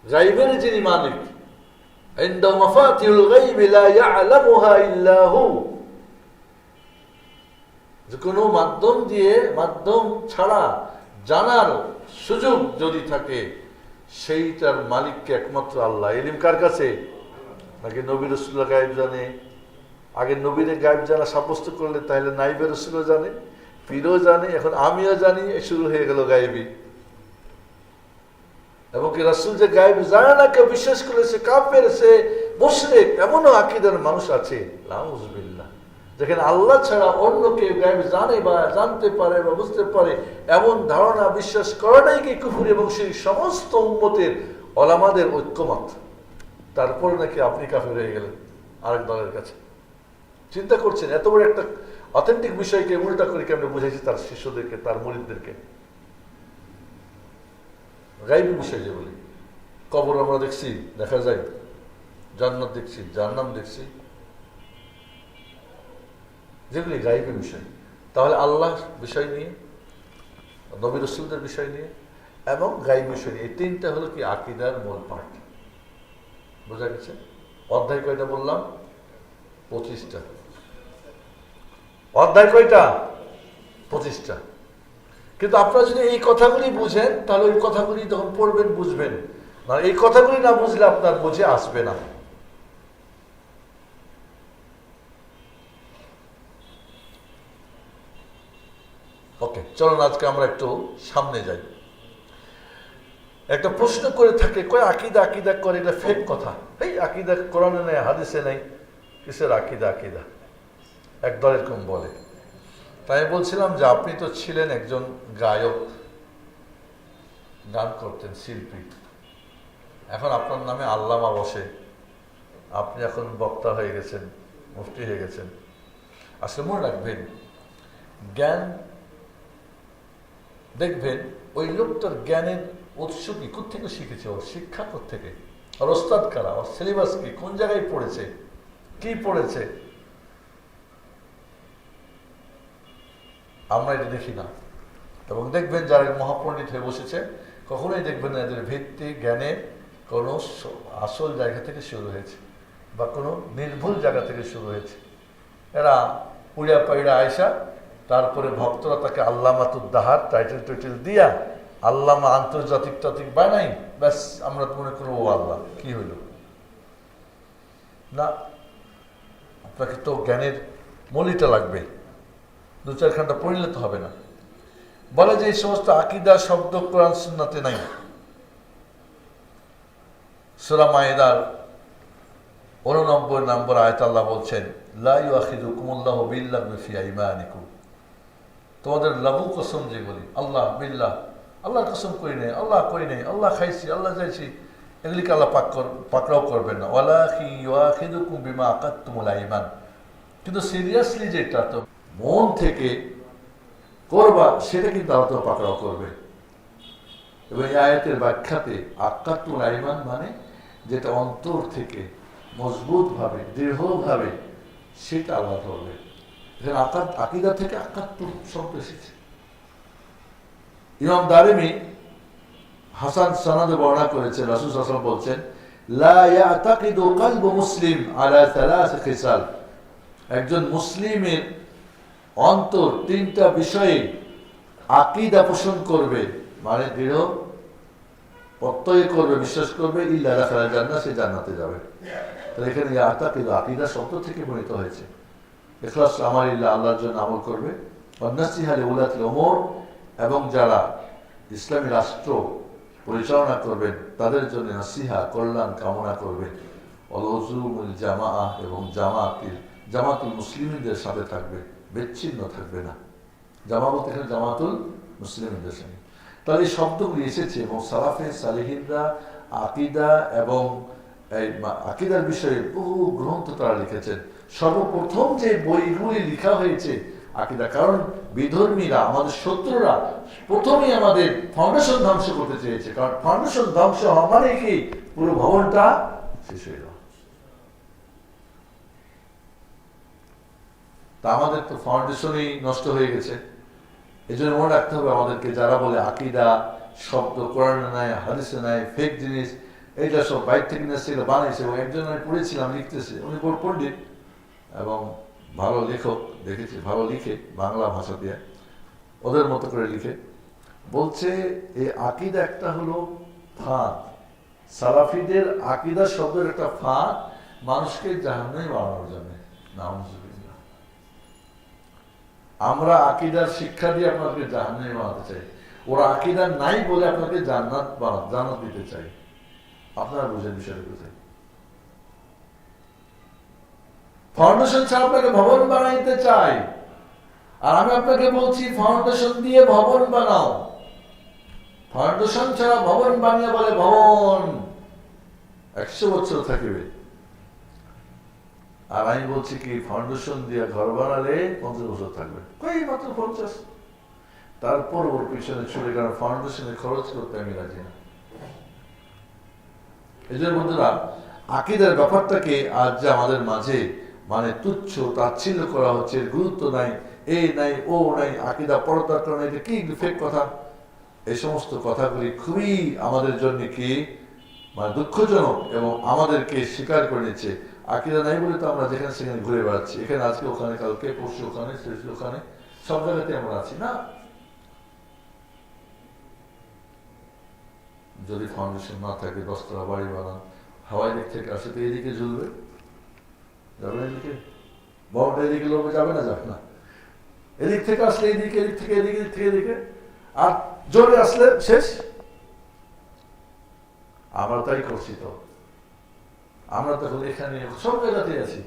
গাইবের যিনি মালিক, ইনদাহু মাফাতিহুল গাইবি লা ইয়ালামুহা ইল্লা হু। যে কোনো মাধ্যম দিয়ে, মাধ্যম ছাড়া জানার সুযোগ যদি থাকে, সেইটার মালিককে একমাত্র আল্লাহ। ইলম কার কাছে? নাকি নবী রাসূলুল্লাহ গায়েব জানে? আগে নবীরে গায়েব জানা সাব্যস্ত করলে তাহলে নাইবে রাসূলও জানে, পীরও জানে, এখন আমিও জানি, শুরু হয়ে গেল গায়েবী। এবং কি রাসূল যে গায়েব জানে না, কেউ বিশ্বাস করলে সে কাফের, সে মুশরিক। এমনও আকীদার মানুষ আছে নাউযুবিল্লাহ, যেখানে আল্লাহ ছাড়া অন্য কেউ গায়েব জানে বা জানতে পারে বা বুঝতে পারে, এমন ধারণা বিশ্বাস করাটাই কি কুফর এবং সেই সমস্ত উম্মতের ওলামাদের ঐক্যমত। তারপরে নাকি আপনি কাফের হয়ে গেলেন আরেক দলের কাছে। চিন্তা করছেন এত বড় একটা অথেন্টিক বিষয়কে উল্টা করে কেমন বুঝাইছে তার শিষ্যদেরকে, তার মুরিদদেরকে। গাইবী বিষয় যে বলি, কবর আমরা দেখছি, দেখা যায়, জান্নাত দেখছি, জাহান্নাম দেখছি, যেগুলি গাইবী বিষয়। তাহলে আল্লাহর বিষয় নিয়ে, নবী রাসূলদের বিষয় নিয়ে এবং গাইবী বিষয় নিয়ে, এই তিনটা হলো কি আকীদার মূল পাঠ। বোঝা গেছে? অধ্যায় কয়টা বললাম? 25টা। অধ্যায় কয়টা? 25টা। কিন্তু আপনারা যদি এই কথাগুলি বুঝেন, তাহলে ওই কথাগুলি তখন পড়বেন, বুঝবেন। না, এই কথাগুলি না বুঝলে আপনার বুঝে আসবে না। ওকে, চলুন আজকে আমরা একটু সামনে যাই। একটা প্রশ্ন করে থাকে, কয় আকীদা আকীদা করে, এটা ফেক কথা। এই আকীদা কোরআনে নেই, হাদিসে নেই, কিসের আকীদা আকীদা? একদল এরকম বলে। তাই বলছিলাম যে আপনি তো ছিলেন একজন গায়ক, গান করতেন, শিল্পী। এখন আপনার নামে আল্লামা বসে, আপনি এখন বক্তা হয়ে গেছেন, মুফতি হয়ে গেছেন। আসলে মনে রাখবেন, জ্ঞান দেখবেন ওই লোকটার জ্ঞানের উৎস কি, কোথেকে শিখেছে, ওর শিক্ষা কোথেকে, ওর ওস্তাদ কারা, ওর সিলেবাস কি, কোন জায়গায় পড়েছে, কি পড়েছে, আমরা এটা দেখি না। এবং দেখবেন যারা মহাপণ্ডিত হয়ে বসেছে, কখনোই দেখবেন না এদের ভিত্তি জ্ঞানের কোনো আসল জায়গা থেকে শুরু হয়েছে বা কোনো নির্ভুল জায়গা থেকে শুরু হয়েছে। এরা পুড়িয়া পাইড়া আয়সা, তারপরে ভক্তরা তাকে আল্লামাতুদ্দাহার টাইটেল দিয়া আল্লামা আন্তর্জাতিক টাতিক বানাই, ব্যাস আমরা মনে করবো ও আল্লাহ। কি হইল না? আপনাকে তো জ্ঞানের মলিটা লাগবে, দু চারখানটা পড়লে তো হবে না। বলে যে এই সমস্ত আকীদা শব্দ কোরআন সুন্নাতে নাই। সূরা মায়েদার 89 নম্বর আয়াত আল্লাহ বলছেন, লা ইউআখিযুকুমুল্লাহু বিল্লাগহি ফি আইমানিকুম। তোমাদের লাঘু কসম যেগুলি, আল্লাহ বিল্লাহ, আল্লাহর কসম করি নেই, আল্লাহ করি নেই, আল্লাহ খাইছি, আল্লাহ যাইছি, এগুলিকে আল্লাহ পাকড়াও করবেন না। ওয়ালাকিন ইউআখিযুকুম বিমা আকাদতুমুল আইমান। কিন্তু সিরিয়াসলি যেটা তো মন থেকে করবা, সেটা কিন্তু আল্লাহ পাকড়াও করবে। এবং এই আয়াতের ব্যাখ্যাতে আকাদতুল আইমান মানে যেটা অন্তর থেকে মজবুত ভাবে, দৃঢ়ভাবে, সেটা আল্লাহ করবে। এখানে আকীদা থেকে আকাদতুল শব্দ এসেছে। ইমাম দারিমি হাসান সনদে বর্ণনা করেছেন, রাসূল সাল্লাল্লাহু আলাইহি ওয়াসাল্লাম বলছেন, লা ইয়াতাকিদু কলবু মুসলিম আলা সালাস খিসাল। একজন মুসলিমের অন্তর তিনটা বিষয়ে আকীদা পোষণ করবে, মানে দৃঢ় প্রত্যয় করবে, বিশ্বাস করবে, ইল্লা দাখালাল জান্নাহ, সে জান্নাতে যাবে। তাহলে এখানে ইয়াতাকিদু আকীদা শব্দ থেকে বর্ণিত হয়েছে। ইখলাস আমালিল্লাহ, আল্লাহর জন্য আমল করবে। ওয়ান্নাসিহা লিউলাতিল উমুর, এবং যারা ইসলামী রাষ্ট্র পরিচালনা করবেন তাদের জন্য নাসিহা কল্যাণ কামনা করবেন। অলুজুমুল জামাআহ, এবং জামাতুল মুসলিমদের সাথে থাকবে, বিচ্ছিন্ন থাকবে না। জামা বলতে এখানে জামাতুল মুসলিমদের সঙ্গে। তাহলে এই শব্দগুলি এসেছে এবং সালাফে সালেহিনরা আকীদা এবং আকীদার বিষয়ে বহু গ্রন্থ তারা লিখেছেন। সর্বপ্রথম যে বইগুলি লেখা হয়েছে আকীদা, কারণ বিধর্মীরা, আমাদের শত্রুরা প্রথমেই আমাদের ফাউন্ডেশন ধ্বংস করতে চেয়েছে। কারণ ফাউন্ডেশন ধ্বংস হওয়া মানে কি, পুরো ভবনটা শেষ হয়ে যাওয়া। তা আমাদের তো ফাউন্ডেশনই নষ্ট হয়ে গেছে। এই জন্য মনে রাখতে হবে আমাদেরকে, যারা বলে আকীদা শব্দ কোরআনে নাই, হাদিসে নাই, ফেক জিনিস, এইটা সব বাইরে থেকে নিয়ে সেগুলো বানিয়েছে। এবং একজন আমি পড়েছিলাম, লিখতেছে, উনি বড় পণ্ডিত এবং ভালো লেখক, দেখেছি ভালো লিখে, বাংলা ভাষা দিয়ে ওদের মতো করে লিখে। বলছে এই আকীদা একটা হলো ফাঁদ, সালাফিদের আকীদা শব্দের একটা ফাঁদ, মানুষকে জাহান্নামে বানানোর জন্য। নাউযুবিল্লাহ। আমরা আকীদার শিক্ষা দিয়ে আপনাকে জাহান্নামে বানাতে চাই, ওরা আকীদা নাই বলে আপনাকে জান্নাত দিতে চাই। আপনারা বুঝেন বিষয়টা কোথায়? ফাউন্ডেশন ছাড়া আপনাকে ভবন বানাইতে চাই, আর আমি আপনাকে বলছি ফাউন্ডেশন দিয়ে ভবন বানাও। ফাউন্ডেশন ছাড়া ভবন বানিয়ে বলে ভবন 100 বছর থাকবে, আর আমি বলছি কি ফাউন্ডেশন দিয়ে ঘর বানালে 50 বছর থাকবে, কই মাত্র 50। তারপর ওর পিছনে ছুটে, কারণ ফাউন্ডেশনে খরচ করতে আমি রাজি না। এই জন্য বন্ধুরা, আকীদার ব্যাপারটাকে আজ যে আমাদের মাঝে মানে তুচ্ছ তাচ্ছিল্য করা হচ্ছে, গুরুত্ব নাই, এই নাই ও নাই, আকীদা পড়ার কারণে এটা কি ফেক কথা, এই সমস্ত কথাগুলি খুবই আমাদের জন্য কি মানে দুঃখজনক, এবং আমাদেরকে স্বীকার করে নিচ্ছে। আকীদা নাই বলে তো আমরা যেখানে সেখানে ঘুরে বেড়াচ্ছি, এখানে আজকে ওখানে, কালকে পরশু ওখানে, শেষে ওখানে, সব জায়গাতে আমরা আছি না। যদি ফাউন্ডেশন না থাকে, 10তলা বাড়ি বানান, হাওয়াই দিক থেকে আসে তো এদিকে ঝুলবে, যাবে না এদিকে, বড়টা এদিকে লোকে যাবে না, যাবে না। এদিক থেকে আসলে এদিকে, এদিক থেকে এদিকে, এদিক থেকে এদিকে, আর জোরে আসলে শেষ। আমরা তাই করছি। তো আমরা তখন এখানে সব জায়গাতে আছি।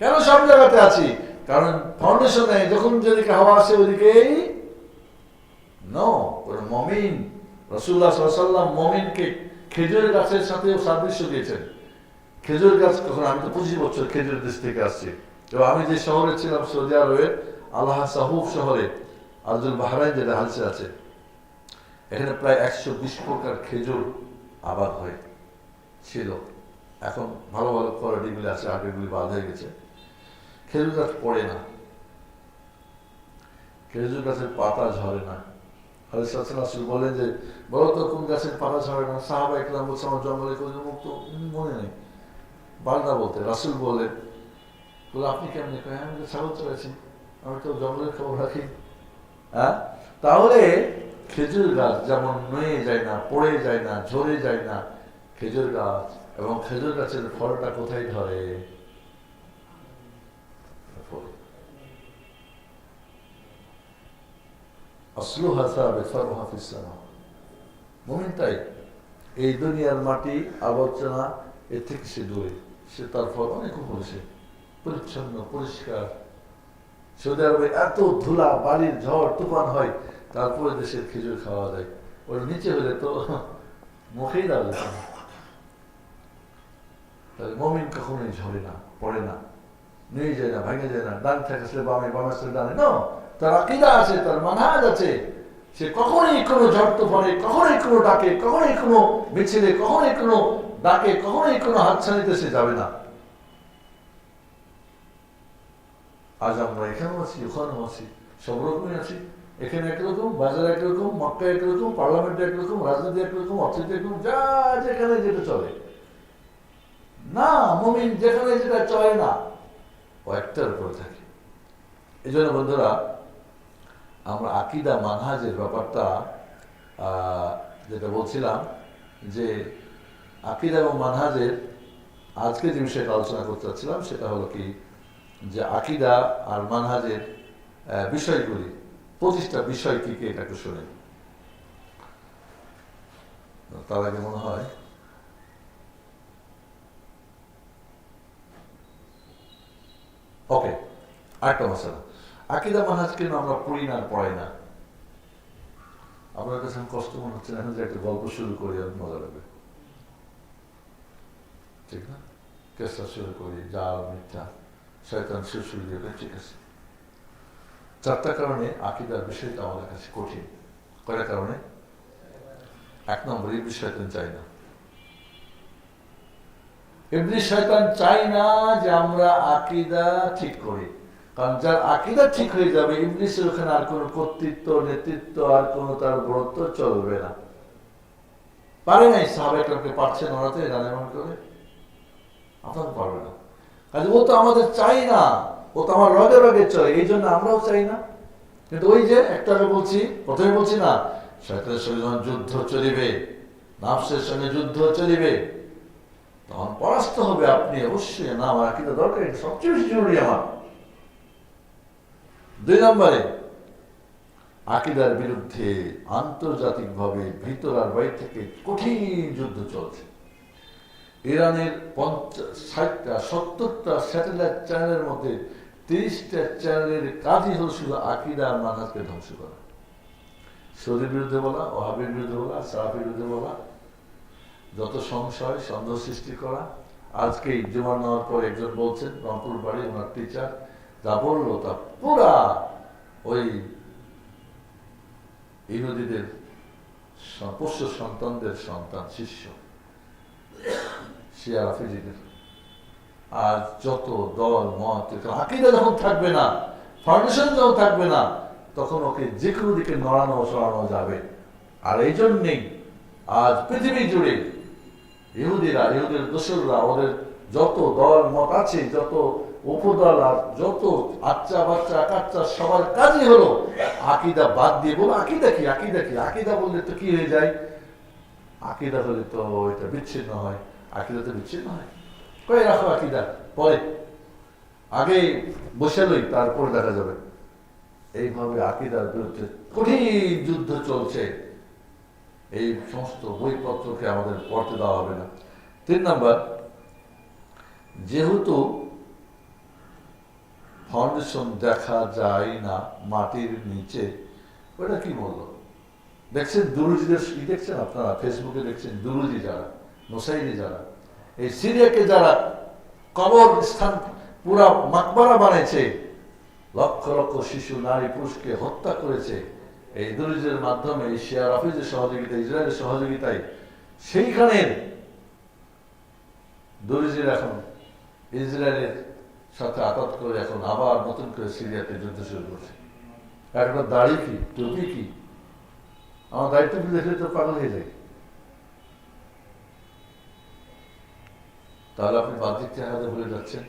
কেন সব জায়গাতে আছি? কারণ ফাউন্ডেশন নেই, যখন যেদিকে হাওয়া আসে ওদিকেই মুমিন। রাসূলুল্লাহ সাল্লাল্লাহু আলাইহি ওয়াসাল্লাম মুমিনকে খেজুরের গাছের সাথে সাদৃশ্য দিয়েছেন। খেজুর গাছ, কখন আমি তো 25 বছর খেজুর দেশ থেকে আসছি, তো আমি যে শহরে ছিলাম সৌদি আরবের আল সাহুফ শহরে, আরজুল বাহরাইন যেটা হালসে আছে, এখানে প্রায় 120 প্রকার খেজুর আবাদ হয় ছিল। এখন ভালো ভালো কোয়ালিটিগুলি আছে, আগেগুলি বাদ হয়ে গেছে। খেজুর গাছ পড়ে না, খেজুর গাছের পাতা ঝরে না। রাসূল বলেন যে বলো তো কোন গাছের পাতা ঝরে না? সাহাবা একরাম বলছে আমার জঙ্গলে খেজুর মুক্ত মনে নেই, বাংলা বলতে। রাসূল বলেন, আপনি কেমনি? আমি তো ছাগল চড়েছি, আমি তো জঙ্গলের খবর রাখি। হ্যাঁ, তাহলে খেজুর গাছ যেমন নুয়ে যায় না, পড়ে যায় না, ঝরে যায় না, খেজুর গাছ, এবং খেজুর গাছের ফলটা কোথায় ধরে? আসলুহা সাবিত ফারুহা ফিস সামা। মুমিন তাই, এই দুনিয়ার মাটি আবর্জনা এর থেকে সে দূরে, সে তার ফল অনেক উপরে, সে পরিচ্ছন্ন পরিষ্কার। সৌদি আরবে এত ধুলা, বালির ঝড় তুফান হয়, তারপরে দেশের খেজুর খাওয়া যায়। ওর নিচে হলে তো মুখেই দেওয়া যেত না। তাহলে মুমিন কখনোই ঝরে না, পড়ে না, নিয়ে যায় না, ভেঙে যায় না, ডান থেকে আসলে বামে, বামে আসলে ডানে। তার আকীদা আছে, তার মানহাজ আছে। সে কখনোই কোনো ঝড় তুফানে, কখনোই কোনো ডাকে, কখনোই কোনো মিছিলে, কখনোই কোনো ডাকে, কখনোই কোনো হাতছানিতে সে যাবে না। আজ আমরা এখানেও আছি, ওখানেও আছি, সব রকমই আছি। এখানে একরকম, বাজারে একরকম, মক্কা একরকম, পার্লামেন্টে একরকম, রাজনীতি একরকম, অর্থনীতি একরকম, যা যেখানে যেটা চলে না। মুমিন যেখানে যেটা চলে না, ও একটার উপরে থাকে। এই জন্য বন্ধুরা, আমরা আকীদা মানহাজের ব্যাপারটা যেটা বলছিলাম, যে আকীদা এবং মানহাজের আজকে যে বিষয়টা আলোচনা করতে চাচ্ছিলাম সেটা হলো কি, যে আকীদা আর মানহাজের বিষয়গুলি, 25টা বিষয় কি কি এটা একটু শুনে। তার আগে মনে হয় ওকে, আরেকটা মশলা, আকীদা মানহাজ কেন আমরা পড়ি না আর পড়াই না? আপনার কাছে কষ্ট মনে হচ্ছে না যে একটা গল্প শুরু করি আর মজা লাগবে, ঠিক না? কেসটা শুরু করি, জাল মিথ্যা শয়তান শুরু দিয়ে, ঠিক আছে। 4টা কারণে আকীদার বিষয়টা আমাদের কাছে কঠিন। কয়টা কারণে? 1 নম্বর, ইবলিস শয়তান চাই না। ইবলিস শয়তান চাই না যে আমরা আকীদা ঠিক করি, কারণ যার আকীদা ঠিক হয়ে যাবে ইবলিসের ওখানে আর কোনো কর্তৃত্ব, নেতৃত্ব আর কোনো তার বড়ত্ব চলবে না। পারে নাই, সাহাবা একরামকে পারছেন ওরাতে জানে মনে করে, আপনাকে পারবে না। কাজে ও তো আমাদের চাই না, ও তো আমার রগে রগে চলে, এই জন্য আমরাও চাই না। কিন্তু ওই যে একটা বলছি, প্রথমে বলছি না, শয়তানের সঙ্গে যখন যুদ্ধ চলিবে, নাফসের সঙ্গে যুদ্ধ চলিবে, তখন পরাস্ত হবে আপনি অবশ্যই। না, আমার আকীদা দরকার, এটা সবচেয়ে বেশি জরুরি আমার। 2 নম্বরে, আকীদার বিরুদ্ধে আন্তর্জাতিকভাবে ভিতর আর বাইরে থেকে কঠিন যুদ্ধ চলছে। ইরানের 60টা 70টা স্যাটেলাইট চ্যানেলের মধ্যে 30টা চ্যানেলের কাজই হল শুধু আকীদা আর মানহাজকে ধ্বংস করা। সৌদির বিরুদ্ধে বলা, ওয়াহাবির বিরুদ্ধে বলা, সালাফির বিরুদ্ধে বলা, যত সংশয় সন্দেহ সৃষ্টি করা। আজকে জুমার নেওয়ার পর একজন বলছেন, রংপুর বাড়ি, ওনার টিচার যা বললো তা পুরা ওই ইহুদিদের পোষ্য সন্তানদের সন্তান, শিষ্য শিয়া রাফিজিদের। আর যত দল মত, আকীদা যখন থাকবে না, ফাউন্ডেশন যখন থাকবে না, তখন ওকে যে কোনো দিকে নড়ানো সরানো যাবে। আর এই জন্যেই আজ পৃথিবী জুড়ে ইহুদিরা, ইহুদের দোসররা, ওদের যত দল মত আছে, যত উপদল আর যত আচ্চা বাচ্চা কাচ্চা, সবার কাজই হলো আকীদা বাদ দিয়ে বলো আকীদা কি, আকীদা কি, আকীদা বললে তো কি হয়ে যায়, আকীদা হলে তো এটা বিচ্ছিন্ন হয়, আকীদা তো বিচ্ছিন্ন হয়, কই রাখো আকীদা, পরে আগে বসে লই তারপরে দেখা যাবে। এইভাবে আকীদার বিরুদ্ধে কঠিন যুদ্ধ চলছে। এই সমস্ত বইপত্রকে আমাদের পড়তে দেওয়া হবে না। 3 নম্বর, যেহেতু ফাউন্ডেশন দেখা যায় না মাটির নিচে, ওটা কি বললো দেখছেন দুরুজিদের, দেখছেন আপনারা ফেসবুকে দেখছেন, দুরুজি যারা, নোসাইরি যারা, এই সিরিয়াকে যারা কবর স্থান পুরা মাকবারা বানাইছে, লক্ষ লক্ষ শিশু নারী পুরুষকে হত্যা করেছে এই দুরুজের মাধ্যমে, এই শিয়া রাফিজের সহযোগিতায়, ইসরায়েলের সহযোগিতায়, সেইখানের দুরুজির এখন ইসরায়েলের সাথে আঘাত করে এখন আবার নতুন করে সিরিয়াতে যুদ্ধ শুরু করছে। একটা দাড়ি কি, টুপি কি, আমার দায়িত্ব দেখলে তো পাগল হয়ে যায়। তাহলে আপনি বাহ্যিক চেহারা ভুলে যাচ্ছেন,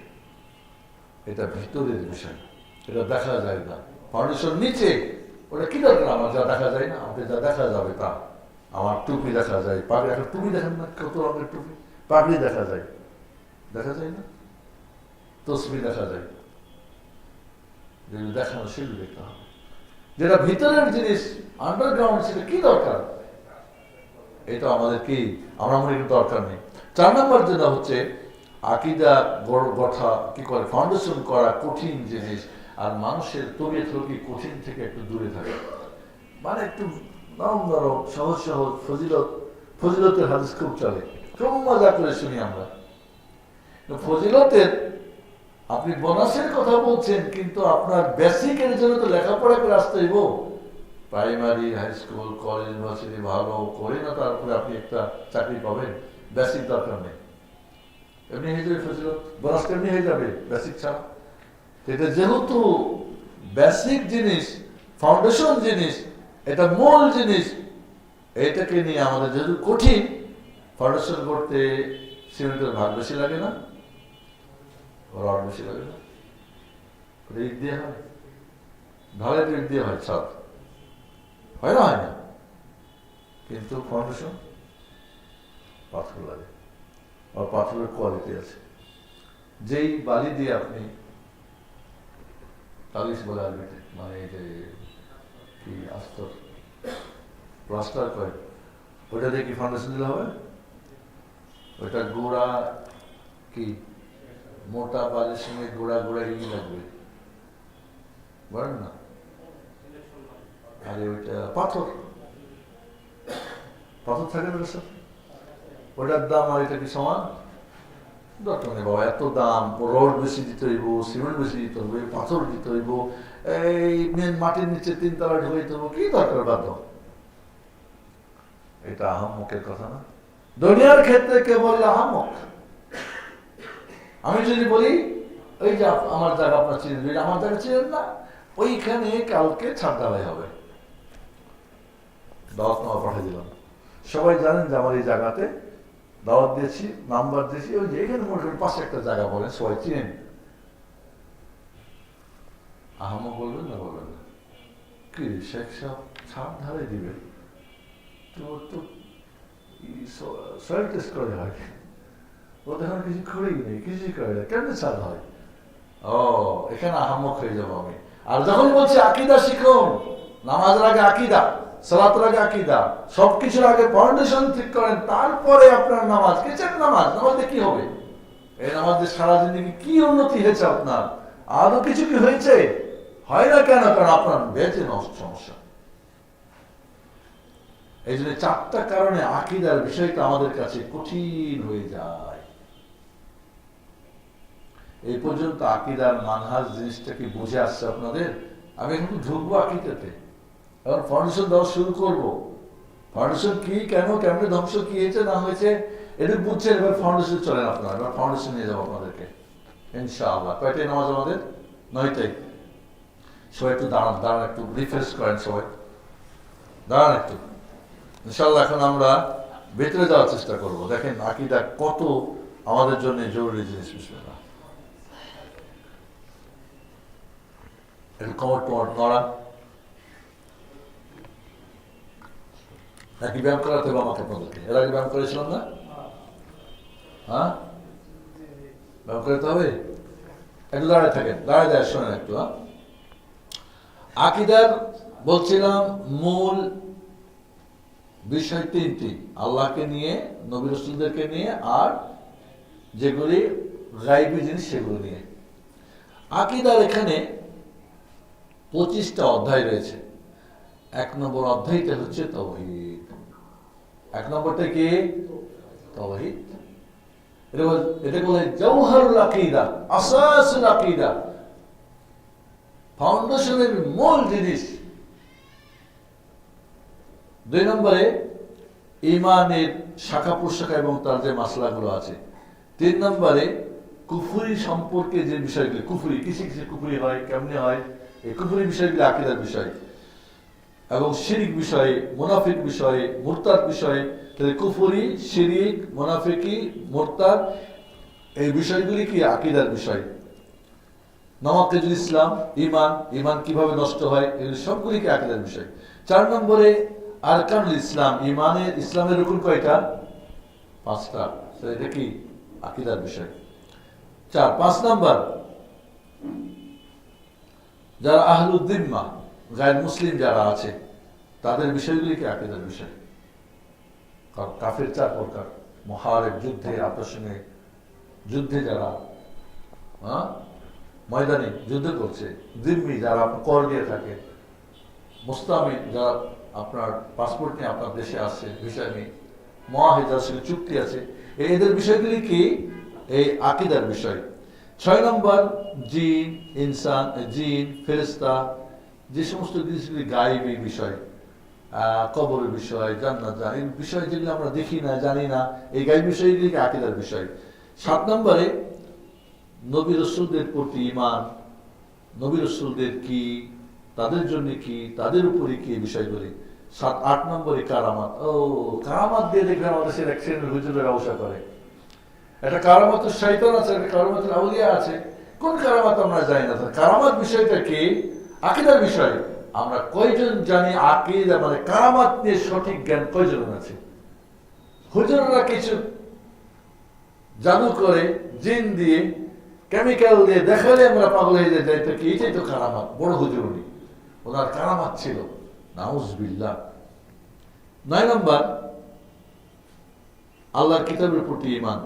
এটা ভিতরের বিষয়, এটা দেখা যায় না। ফাউন্ডেশন নিচে ওটা কি দরকার আমার, যা দেখা যায় না, আমাকে যা দেখা যাবে তা। আমার টুপি দেখা যায়, পাগড়ি, একটা টুপি দেখেন না, কত রঙের টুপি, পাগড়ি দেখা যায়, দেখা যায় না, তসবি দেখা যায়, যেগুলো দেখানো সেগুলো দেখতে হবে। যেটা ভিতরের জিনিস, আন্ডারগ্রাউন্ড, সেটা কি দরকার, এটা আমাদের কি, আমরা মনে করি দরকার নেই। 4 নম্বর যেটা হচ্ছে, আকীদা গঠা কি করে, ফাউন্ডেশন করা কঠিন জিনিস, আর মানুষের তবিয়ত হলো কি কঠিন থেকে একটু দূরে থাকে, মানে একটু নরম নরম, সহজ সহজ, ফজিলতের হাদিস খুব চলে, খুব মজা করে শুনি আমরা। ফজিলতের আপনি বোনাসের কথা বলছেন, কিন্তু আপনার বেসিকের জন্য তো লেখাপড়া করে আসতে হইব, primary, high school, college, university ভালো করে না, তারপরে আপনি একটা চাকরি পাবেন। বেসিক দরকার নেই, এমনি হয়ে যাবে ফজিলত, বোনাস এমনি হয়ে যাবে বেসিক ছাড়া। এটা যেহেতু বেসিক জিনিস, ফাউন্ডেশন জিনিস, এটা মূল জিনিস, এইটাকে নিয়ে আমাদের যেহেতু কঠিন, ফাউন্ডেশন করতে সিমেন্টের ভাগ বেশি লাগে না, রড বেশি লাগে না, ইট দিয়ে হয়, ঢালাই ইট দিয়ে হয়, ছাদ হয় না, হয় না, কিন্তু ফাউন্ডেশন পাথর লাগে। আর পাথরের কোয়ালিটি আছে। যেই বালি দিয়ে আপনি টালিশ বলে আরবিতে, মানে এই যে কি আস্তর প্লাস্টার করে, ওইটা দিয়ে কি ফাউন্ডেশন দিলে হবে? ওইটা গোড়া কি মোটা বালির সঙ্গে গোড়া গোড়া ই লাগবে, বলেন না? আরে ওইটা পাথর পাথর থাকে না স্যার, ওটার দাম আর এটা কি সমান? দরকার নেই বাবা, এত দাম, রড বেশি দিতে হইব, সিমেন্ট বেশি দিতে হইব, পাথর দিতে হইব, এই মেন মাটির নিচে 3 তলা ঢুকে দিতে হইব, কি দরকার বাধ্য? এটা আহাম্মকের কথা না। দুনিয়ার ক্ষেত্রে কে বললে আহাম্মক? আমি যদি বলি ওই যে আমার জায়গা আপনার চিনেন, আমার জায়গা চিনেন না, ওইখানে কালকে ছাদ ঢালাই হবে, দাওয়াত নামা পাঠিয়ে দিলাম, সবাই জানেন যে আমার এই জায়গাতে দাওয়াত দিয়েছি, নাম্বার দিয়েছি, ওই যে এখানে মনে করেন 5-1টা জায়গা বলেন, সবাই চিনেন। আহাম্মক বলবেন না? বলবেন না? কি শেখ সাহেব ছাদ ঢালাই দিবে, তো সয়েল টেস্ট করে হয়, ও দেখুন কিছু করেই নেই, কিছুই করে না, কেমনি ছাদ হয়? ও, এখানে আহাম্মক হয়ে যাবো আমি। আর যখন বলছি আকিদা শিখুন, নামাজের আগে আকিদা, সালাতের আগে আকিদা, সবকিছুর আগে ফাউন্ডেশন ঠিক করেন, তারপরে আপনার নামাজ। কিসের নামাজ? নামাজে কি হবে? এই নামাজে সারা জিন্দগি কি উন্নতি হয়েছে আপনার? আদৌ কিছু কি হয়েছে? হয় না কেন? কারণ আপনার বেঁচে নষ্ট সমস্যা। এই জন্য 4টা কারণে আকিদার বিষয়টা আমাদের কাছে কঠিন হয়ে যায়। এই পর্যন্ত আকিদার মানহাজ জিনিসটা কি বুঝে আসছে আপনাদের? আমি এখন ঢুকবো আকিদাতে, এখন ফাউন্ডেশন দেওয়া শুরু করবো। ফাউন্ডেশন কি, কেন, কেমনে ধ্বংস, কি হয়েছে না হয়েছে, এটা বুঝছেন। এবার ফাউন্ডেশন চলেন আপনারা, এবার ফাউন্ডেশন নিয়ে যাবো আপনাদেরকে ইনশাআল্লাহ। কয়টাই নামাজ আমাদের? 9টাই। সবাই একটু দাঁড়ান, দাঁড়ান, একটু রিফ্রেশ করেন, সবাই দাঁড়ান একটু। ইনশাআল্লাহ এখন আমরা ভেতরে যাওয়ার চেষ্টা করব। দেখেন আকীদা কত আমাদের জন্য জরুরি জিনিস। বিসমিল্লাহ। একটু কমর টমর নড়া, নাকি ব্যায়াম করাতে হবে আমাকে আপনাদেরকে? এর আগে ব্যায়াম করেছিলাম না? হ্যাঁ, ব্যায়াম করতে হবে। একটু দাঁড়ায় থাকেন, দাঁড়ায় যায় শোনেন একটু। আকীদার বলছিলাম মূল বিষয় 3টি, আল্লাহকে নিয়ে, নবী রাসূলদেরকে নিয়ে, আর যেগুলি গায়বী জিনিস সেগুলো নিয়ে। আকীদার এখানে 25টা অধ্যায় রয়েছে। 1 নম্বর অধ্যায়টা হচ্ছে তাওহীদ। 1 নম্বরটা কি? তাওহীদ। এটা বলে জাওহারুল আকীদা, আসাসুল আকীদা, ফাউন্ডেশনের মূল জিনিস। 2 নম্বরে ঈমানের শাখা প্রশাখা এবং তার যে মাসলাগুলো আছে। 3 নম্বরে কুফরি সম্পর্কে যে বিষয়গুলি, কুফরি কিসে কিসে কুফরি হয়, কেমনে হয়, এই কুফরি বিষয়গুলি আকীদার বিষয়। এবং শিরিক বিষয়ে, মুনাফিক বিষয়ে, মুরতাদ বিষয়ে। তাহলে কুফরি, শিরিক, মুনাফিকি, মুরতাদ, এই বিষয়গুলি কি? আকীদার বিষয়। নওয়াকিদুল ইসলাম, ঈমান, ঈমান কিভাবে নষ্ট হয়, এগুলি সবগুলি কি আকীদার বিষয়। 4 নম্বরে আরকানুল ইসলাম, ঈমানের, ইসলামের রুকুন কয়টা? 5টা। এটা কি? আকীদার বিষয়। 5 নম্বর যারা আহলুদ যিম্মাহ, গায়র মুসলিম যারা আছে, তাদের বিষয়গুলি কি? আকীদার বিষয়। কারণ কাফের 4 প্রকার। মুহারিব, যুদ্ধে, আপনার সঙ্গে যুদ্ধে যারা ময়দানে যুদ্ধ করছে, জিম্মি যারা কর দিয়ে থাকে, মুস্তামিন যারা আপনার পাসপোর্ট নিয়ে আপনার দেশে আসছে, ভিসা নিয়ে, মুআহিদ যার সঙ্গে চুক্তি আছে, এদের বিষয়গুলি কি? এই আকীদার বিষয়। 6 নম্বর জিন, ইনসান, জিন, ফেরেশতা, যে সমস্ত জিনিসগুলি গায়েবী বিষয়, কবরের বিষয়, জান্নাত, এই বিষয় যেগুলো আমরা দেখি না, জানি না, এই গায়েবী বিষয়গুলি আকীদার বিষয়। 7 নম্বরে নবী রাসূলদের প্রতি ঈমান, নবী রাসূলদের কি, তাদের জন্য কি, তাদের উপরে কি, এই বিষয়গুলি। 8 নম্বরে কারামাত। কারামাত দিয়ে দেখবেন আমাদের সে এক শ্রেণীর হুজুরের ব্যবসা করে। একটা কারামাতের শয়তান আছে, একটা কারামাতের আউলিয়া আছে। কোন কারামাত আমরা জানি না। কারামাত বিষয়টা কি? আকীদার বিষয়। আমরা কয়জন জানি আকীদা মানে কারামাত নিয়ে সঠিক জ্ঞান কয়জন আছে? হুজুররা কিছু জাদু করে, জিন দিয়ে, কেমিক্যাল দিয়ে দেখালে আমরা পাগল হয়ে যাই, এটা কি? এটাই তো কারামাত। বড় হুজুর উনি, ওনার কারামাত ছিল। নাউজুবিল্লাহ। 9 নম্বর, আল্লাহর কিতাবের প্রতি ঈমান,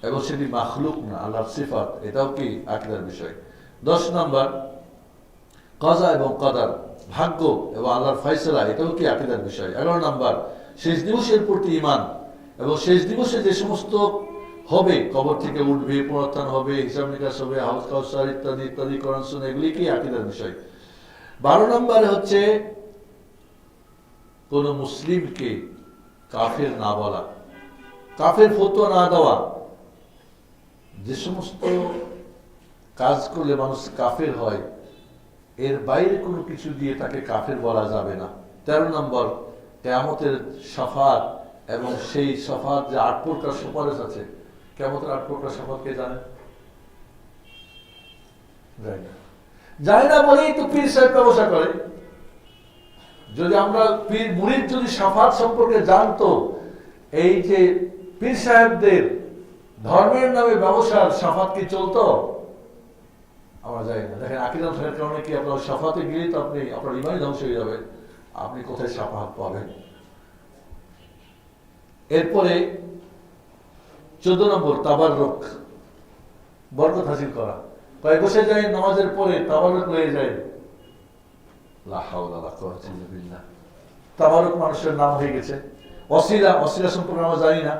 এবং সেটি মাখলুক না, আল্লাহর সিফাত, এটাও কি আকীদার বিষয়। 10 নম্বর, কাজা এবং কদর, ভাগ্য এবং আল্লাহর ফয়সালা, এটাও কি আকীদার বিষয়। 11 নম্বর, শেষ দিবসের প্রতি ঈমান, এবং শেষ দিবসে যে সমস্ত হবে, কবর থেকে উঠবে, পুনরুত্থান হবে, হিসাব নিকাশ হবে, হাউস কাউসার ইত্যাদি ইত্যাদি, কোরআন সুন্নাহ, এগুলি কি আকীদার বিষয়। 12 নম্বরে হচ্ছে কোন মুসলিমকে কাফের না বলা, কাফের ফতোয়া না দেওয়া। যে সমস্ত কাজ করলে মানুষ কাফের হয়, এর বাইরে কোনো কিছু দিয়ে তাকে কাফের বলা যাবে না। 13 নম্বর, কিয়ামতের শাফাত, এবং সেই শাফাত যে 8 প্রকার সুপারিশ আছে। কিয়ামতের 8 প্রকার শাফাত কে জানে? জানি না বলেই তো পীর সাহেব ব্যবসা করে। যদি আমরা পীর মুরিদ যদি শাফাত সম্পর্কে জানতো, এই যে পীর সাহেবদের ধর্মের নামে ব্যবসার শাফাত কি চলতো? আমরা জানি না। দেখেন, আকীদা থাকার কারণে কি আপনার শাফাতে গেলে তো আপনি আপনার ঈমানই ধ্বংস হয়ে যাবে। আপনি কোথায় শাফাত পাবেন? এরপরে 14 নম্বর, তাবাররুক, বরকত হাসিল করা। কয়েক বসে যায় নামাজের পরে তাবাররুক হয়ে যায়। লা হাওলা ওয়ালা কুওয়াতা ইল্লা বিল্লাহ। তাবাররুক মানুষের নাম হয়ে গেছে। ওসিলা, ওসিলা সম্পর্কে আমরা জানি না।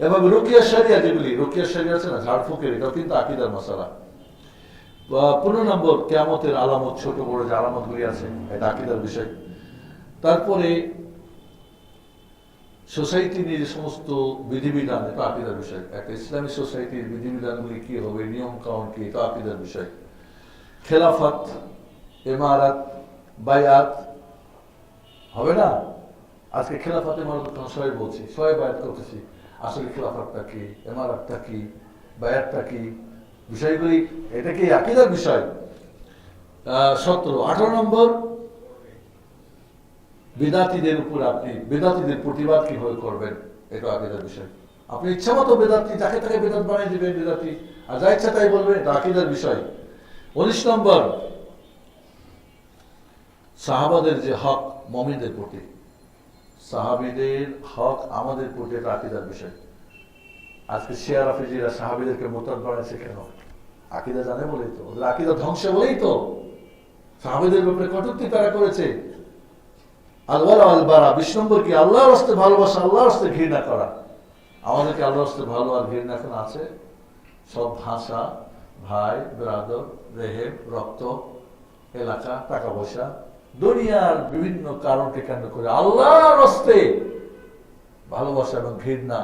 এবং রুকিয়া শরিয়া, যেগুলি রুকিয়া শরিয়া আছে না, ঝাড়ফুঁকের, এটাও কিন্তু আকীদার মাসালা। 15 নম্বর, কিয়ামতের আলামত, ছোট বড় যে আলামতগুলি আছে, এটা আকীদার বিষয়। তারপরে সোসাইটির যে সমস্ত বিধিবিধান, এটা আকীদার বিষয়। একটা ইসলামী সোসাইটির বিধিবিধানগুলি কি হবে, নিয়ম কানুন কি, এটা আকীদার বিষয়। খেলাফত, ইমারত, বায়াত হবে না। আজকে খেলাফত ইমারত সবাই বলছি, সবাই বায়াত করতেছি। আসলে খেলাফতটা কি, ইমারতটা কি, বায়াতটা কি, বিষয়গুলি, এটা কি আকীদার বিষয়। 17, 18 নম্বর, বেদাতীদের উপর আপনি বেদাতীদের প্রতিবাদ কিভাবে করবেন, এটা আকীদার বিষয়। আপনি ইচ্ছা মতো বেদাতি, যাকে তাকে বেদাত বানিয়ে দিবেন বেদাতি, আর যা ইচ্ছা তাই বলবেন, এটা আকীদার বিষয়। 19 নম্বর, সাহাবাদের যে হক মুমিনদের প্রতি, সাহাবীদের হক আমাদের প্রতি, এটা আকীদার বিষয়। আজকে শিয়া রাফিজিরা সাহাবীদেরকে মুরতাদ বানাইছে কেন? আকীদা জানে বলেই তো, ওদের আকীদা ধ্বংস বলেই তো সাহাবীদের ব্যাপারে কটূক্তি তারা করেছে। আল ওয়ালা ওয়াল বারা, 20 নম্বর কি? আল্লাহর রাস্তায় ভালোবাসা, আল্লাহর রাস্তায় ঘৃণা করা। আমাদেরকে আল্লাহর রাস্তায় ভালো আর ঘৃণা এখন আছে? সব ভাষা, ভাই ব্রাদর, রেহেব, রক্ত, এলাকা, টাকা পয়সা, দুনিয়ার বিভিন্ন কারণকে কেন্দ্র করে আল্লাহর রাস্তায় ভালোবাসা এবং ঘৃণা,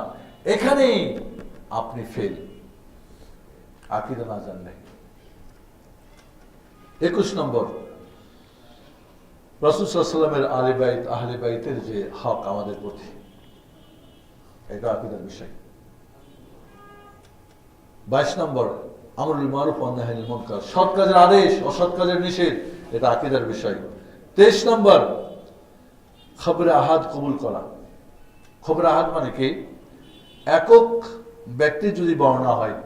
এখানেই আপনি ফেল, আকীদা না জানলে। 21 নম্বর, রাসূল সাল্লাল্লাহু আলাইহি ওয়াসাল্লামের আহলে বাইতের যে হক আমাদের প্রতি, এটা আকীদার বিষয়। 22 নম্বর, আমরুল মারুফ ওয়া নাহয়ুল মুনকার, সৎ কাজের আদেশ, অসৎ কাজের নিষেধ, এটা আকীদার বিষয়। 23 নম্বর, খবরে আহাদ কবুল করা। খবরে আহাদ মানে কি? একক ব্যক্তি যদি বর্ণনা হয়,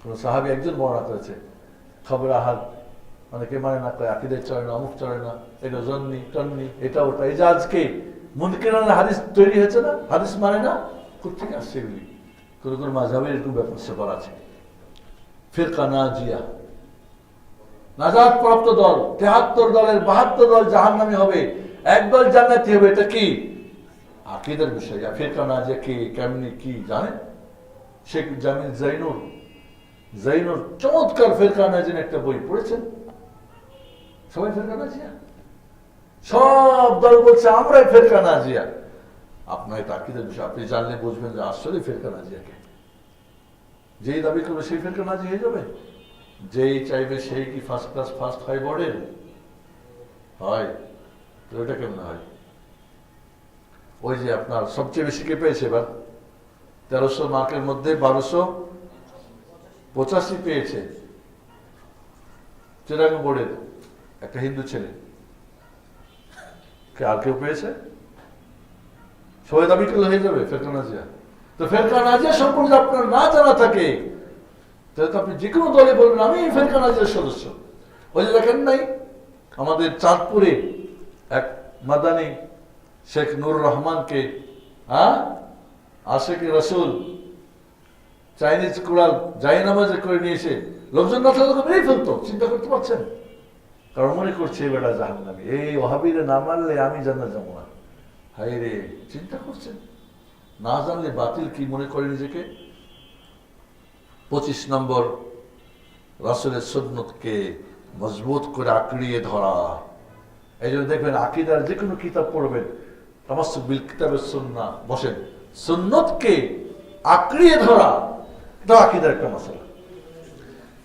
কোন সাহাবী একজন বর্ণনা করেছে, খবরে আহাদ মানে কে মানে না, কয় আকীদায় চলে না, অমুক চলে না, এটা জন্নি টন্নি, এটা ওটা। এই যে আজকে মুনকিরানা হাদিস তৈরি হয়েছে না, হাদিস মানে না, কোথেকে আসছে এগুলি? কোন কোন মাযহাবের একটু ব্যাপার স্যাপার আছে। ফিরকা নাজিয়া, নাজাত প্রাপ্ত দল, 73 দলের 72 দল জাহান্নামী হবে, একদল জান্নাতি হবে। এটা কি? আকীদার বিষয়। ফিরকা নাজিয়া কি, কেমনি কি জানেন? শেখ জামিল জাইনুর চমৎকার ফিরকা নাজিয়া একটা বই পড়েছেন সবাই? ফিরকা নাজিয়া সব দল বলছে আমরাই ফিরকা নাজিয়া। আপনার এটা আকীদার বিষয়, আপনি জানলে বুঝবেন যে আসলে ফিরকা নাজিয়াকে। যেই দাবি করবে সেই ফিরকা নাজি হয়ে যাবে, যেই চাইবে সেই কি ফার্স্ট ক্লাস ফার্স্ট হয় বোর্ডের হয়? তো এটা কেমন হয়? ওই যে আপনার সবচেয়ে বেশি কে পেয়েছে এবার? 1300 মার্কের মধ্যে 1285 পেয়েছে চিরাং বোর্ডের একটা হিন্দু ছেলে। আর কেউ পেয়েছে? সবাই দাবি করলে হয়ে যাবে ফিরকা নাজিয়া? তো ফেরকা নাজিয়া সম্পর্কে আপনার না জানা থাকে, তাহলে তো আপনি যে কোনো দলে বলবেন আমি ফেরকা নাজিয়ার সদস্য। ওই যে দেখেন নাই আমাদের চাঁদপুরে এক মাদানী শেখ নুর রহমানকে আশেখ রাসূল চাইনিজ কুড়াল জায়নামাজে করে নিয়ে এসে লোকজন না থাকলে মেরে ফেলতো। চিন্তা করতে পারছেন? কারণ মনে করছে এই বেটা জাহান্নামী, এই ওয়াহাবীরে না মারলে আমি জান্নাত যাবো না। হায় রে, চিন্তা করছেন? না জানলে বাতিল কি মনে করে নিজেকে। 25 নম্বর রাসূলের সুন্নতকে মজবুত করে আঁকড়িয়ে ধরা। এই জন্য দেখবেন আকীদার যে কোনো কিতাব পড়বেন, তামাসসুক বিল কিতাবের সুন্নাহ, বসেন, সুন্নতকে আঁকড়িয়ে ধরা, এটা আকীদার একটা মাসআলা।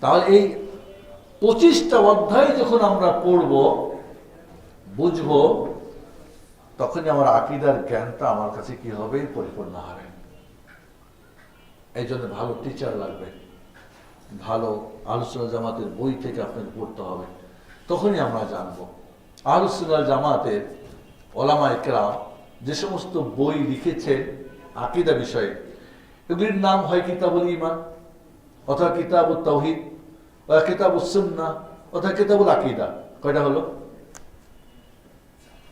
তাহলে এই 25টা অধ্যায় যখন আমরা পড়ব, বুঝব, তখনই আমার আকীদার জ্ঞানটা আমার কাছে কি হবে? পরিপূর্ণ হবে। এই জন্য ভালো টিচার লাগবে, ভালো আহলুস সুন্নাহ জামাতের বই থেকে আপনাকে পড়তে হবে, তখনই আমরা জানবো। আহলুস সুন্নাহ জামাতের উলামায়ে কেরাম যে সমস্ত বই লিখেছেন আকীদা বিষয়ে, এগুলির নাম হয় কিতাবুল ঈমান অথবা কিতাবুত তাওহীদ বা কিতাবুস সুন্নাহ অথবা কিতাবুল আকীদা। কয়টা হলো?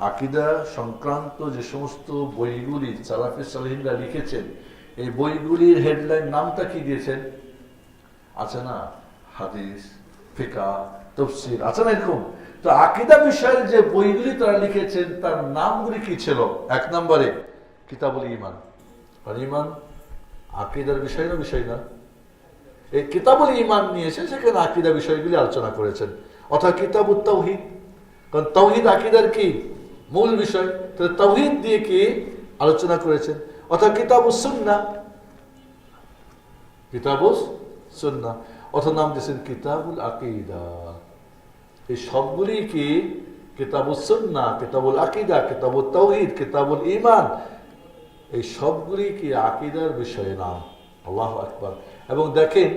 আকীদা সংক্রান্ত যে সমস্ত বইগুলি সালাফে সালেহিনরা লিখেছেন, এই বইগুলির হেডলাইন নামটা কি দিয়েছেন? আছে না হাদিস, ফিকহ, তাফসীর, আছে না এরকম? তো আকীদা বিষয়ের যে বইগুলি তারা লিখেছেন তার নামগুলি কি ছিল? 1 নম্বরে কিতাবুল ঈমান। আর ঈমান আকীদার বিষয় না? বিষয় না। এই কিতাবুল ঈমান নিয়েছেন, সেখানে আকীদা বিষয়গুলি আলোচনা করেছেন। অথবা কিতাবুত তাওহীদ, কারণ তাওহীদ আকীদার কি মূল বিষয়, তাহলে তাওহীদ দিয়ে কি আলোচনা করেছেন। অথবা কিতাবুস সুন্নাহ, কিতাবুস সুন্নাহ, অথবা নাম দিয়েছেন কিতাবুল আকীদা। এই সবগুলি কি কিতাবুস সুন্নাহ, কিতাবুল আকীদা, কিতাবুত তাওহীদ, কিতাবুল ঈমান, এই সবগুলি কি আকীদার বিষয়ে নাম। আল্লাহু আকবার। এবং দেখেন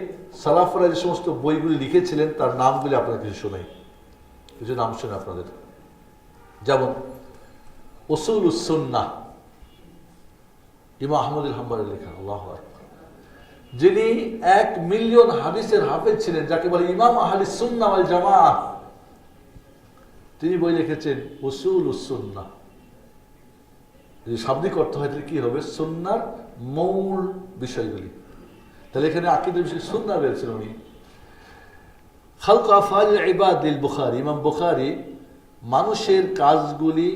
সালাফরা যে সমস্ত বইগুলি লিখেছিলেন তার নামগুলি আপনাদের কিছু শোনাই, কিছু নাম শুনে আপনাদের। যেমন উসুলুস সুন্নাহ, ইমাম আহমদ হাম্বলের লেখা। আল্লাহু আকবার। যিনি 1 মিলিয়ন হাদিসের হাফেজ ছিলেন, যাকে বলে ইমাম আহলিস সুন্নাহ ওয়াল জামাআহ, তিনি বই লিখেছেন উসুলুস সুন্নাহ। যদি শাব্দিক অর্থ হয় তাহলে কি হবে? সুন্নাহর মূল বিষয়গুলি। তাহলে এখানে আকীদার বিষয় সুন্নাহ বেরছিল। উনি খালকু আফআলিল ইবাদ লিল বুখারী, ইমাম বুখারী মানুষের কাজগুলি,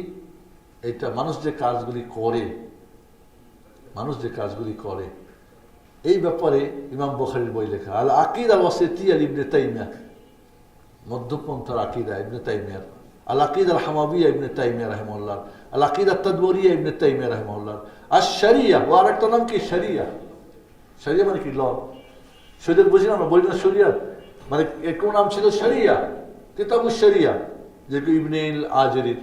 এটা মানুষ যে কাজগুলি করে, মানুষ যে কাজগুলি করে, এই ব্যাপারে ইমাম বুখারীর বই লেখা। আল আকীদা আল ওয়াসিতিয়্যা ইবনে তাইমিয়া, মধ্যপন্থার আকীদা ইবনে তাইমিয়ার। আল আকীদা আল হামাবিয়্যা ইবনে তাইমিয়া রাহিমাহুল্লাহ। আল আকীদা তাদবুরিয়্যা ইবনে তাইমিয়া রাহিমাহুল্লাহ। আর শরিয়া, ও আরেকটা নাম কি? শরিয়া। শরিয়া মানে কি? ল। শরীয়ত বুঝি না আমরা, বলি না শরিয়ত মানে কোন নাম ছিল? শরিয়া, কিতাবুশ শরিয়া, যে ইবনুল আজরির,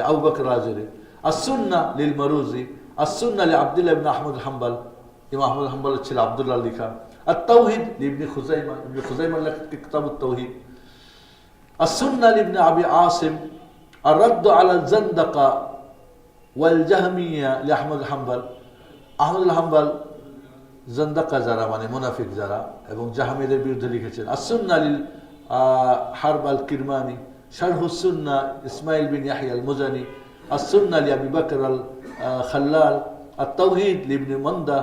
আবু বকর আজরি। আস-সুন্নাহ লিল মারুজি, আস-সুন্নাহ লি আব্দুল্লাহ ইবনে আহমদ হাম্বল, ইমাম আহমদ হাম্বল ছিল আব্দুল্লাহ লেখা। আত-তাওহীদ লি ইবনে খুযাইমা, ইবনে খুযাইমা লেখা কিতাবুত তাওহীদ। আস-সুন্নাহ লি ইবনে আবি আসিম। আর-রাদ্দ আলা আল-জানদাকা ওয়াল জাহমিয়্যা লি আহমদ হাম্বল। আহমদ হাম্বল জান্দাকা যারা মানে মুনাফিক যারা এবং জাহামিদের বিরুদ্ধে লিখেছেন। আস-সুন্নাহ লিল হারব আল কিরমানি। শারহুস সুন্নাহ ইসমাইল বিন ইয়াহইয়া আল মুজানি। আস-সুন্নাহ লি আবি বকর আল খাল্লাল। আত-তাওহীদ লি ইবনে মান্দা।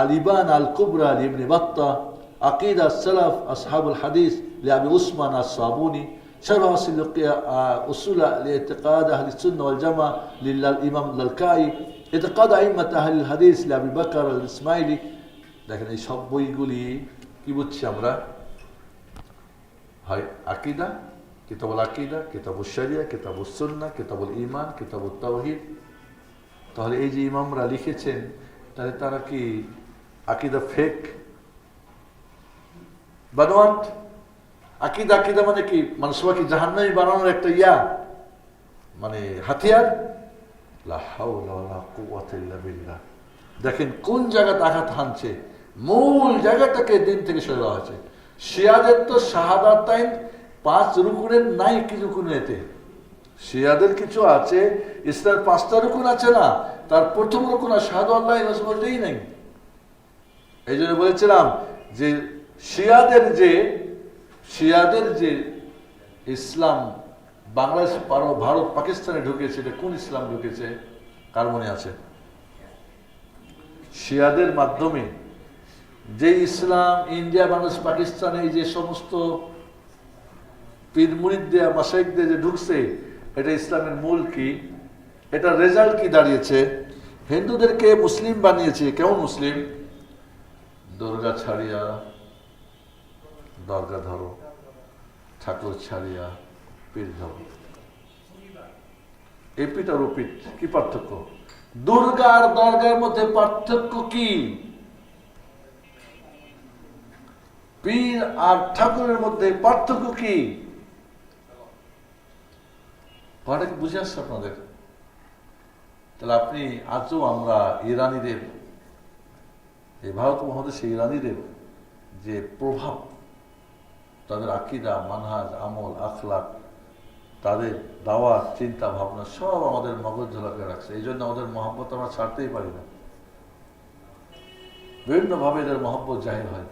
আল-ইবান আল কুবরা লি ইবনে বাত্তা। আকিদা আস-সালাফ আসহাবুল হাদিস লি আবি উসমান আস-সাবুনি। শারহ উসুল লি'তিকাদ আহলি সুন্নাহ ওয়াল জামাআহ লিল ইমাম লালকাই। ইতিকাদ আইম্মাত আহলিল হাদিস লি আবি বকর আল ইসমাইলি। দেখেন এই সব বইগুলি কি বুঝছি আমরা? হয় আকীদা, কিতাবুল আকীদা, কিতাবুশ শরিয়া, কিতাবুস সুন্নাহ, কিতাবুল ঈমান, কিতাবুত তাওহীদ। তাহলে এই যে ইমামরা লিখেছেন, তাহলে তারা কি আকীদা ফেক, বানোয়াট? আকীদা, আকীদা মানে কি? মানে সবাইকে জাহান্নামী বানানোর একটা মানে হাতিয়ার। লা হাওলা ওয়ালা কুওয়াতা ইল্লা বিল্লাহ। দেখেন কোন জায়গাতে আঘাত হানছে, মূল জায়গাটাকে দিন থেকে সরে দেওয়া হয়েছে। শিয়াদের তো শাহাদাতাইন 5 রুকুনের নাই, কি রুকুন এতে? শিয়াদের কিছু আছে, ইসলামের 5টা রুকুন আছে না, তার প্রথম রুকুন শাহাদু আল্লাহ ইলাহা ইল্লাল্লাহ নাই। এই জন্য বলেছিলাম যে শিয়াদের যে ইসলাম বাংলাদেশ ভারত পাকিস্তানে ঢুকেছে, এটা কোন ইসলাম ঢুকেছে কার মনে আছে? শিয়াদের মাধ্যমে যে ইসলাম ইন্ডিয়া বাংলাদেশ পাকিস্তানে যে সমস্ত পীর মুরিদদের মাশাইখদের যে ঢুকছে, এটা ইসলামের মূল কি, এটা রেজাল্ট কি দাঁড়িয়েছে? হিন্দুদেরকে মুসলিম বানিয়েছে। কেমন মুসলিম? দুর্গা ছাড়িয়া দরগা ধরো, ঠাকুর ছাড়িয়া পীর ধরো। এপিট আর ওপিট কি পার্থক্য? দুর্গা আর দরগার মধ্যে পার্থক্য কি? পীর আর ঠাকুরের মধ্যে পার্থক্য কি? ঘরে কি বুঝে আসছে আপনাদের? তাহলে আপনি আজও আমরা ইরানিদের, এই ভারত মহাদেশে ইরানিদের যে প্রভাব, তাদের আকীদা, মানহাজ, আমল, আখলাক, তাদের দাওয়াত, চিন্তা ভাবনা সব আমাদের মগজ ঝোলাকে রাখছে। এই জন্য আমাদের মহব্বত আমরা ছাড়তেই পারি না। বিভিন্নভাবে এদের মহব্বত জাহির হয়।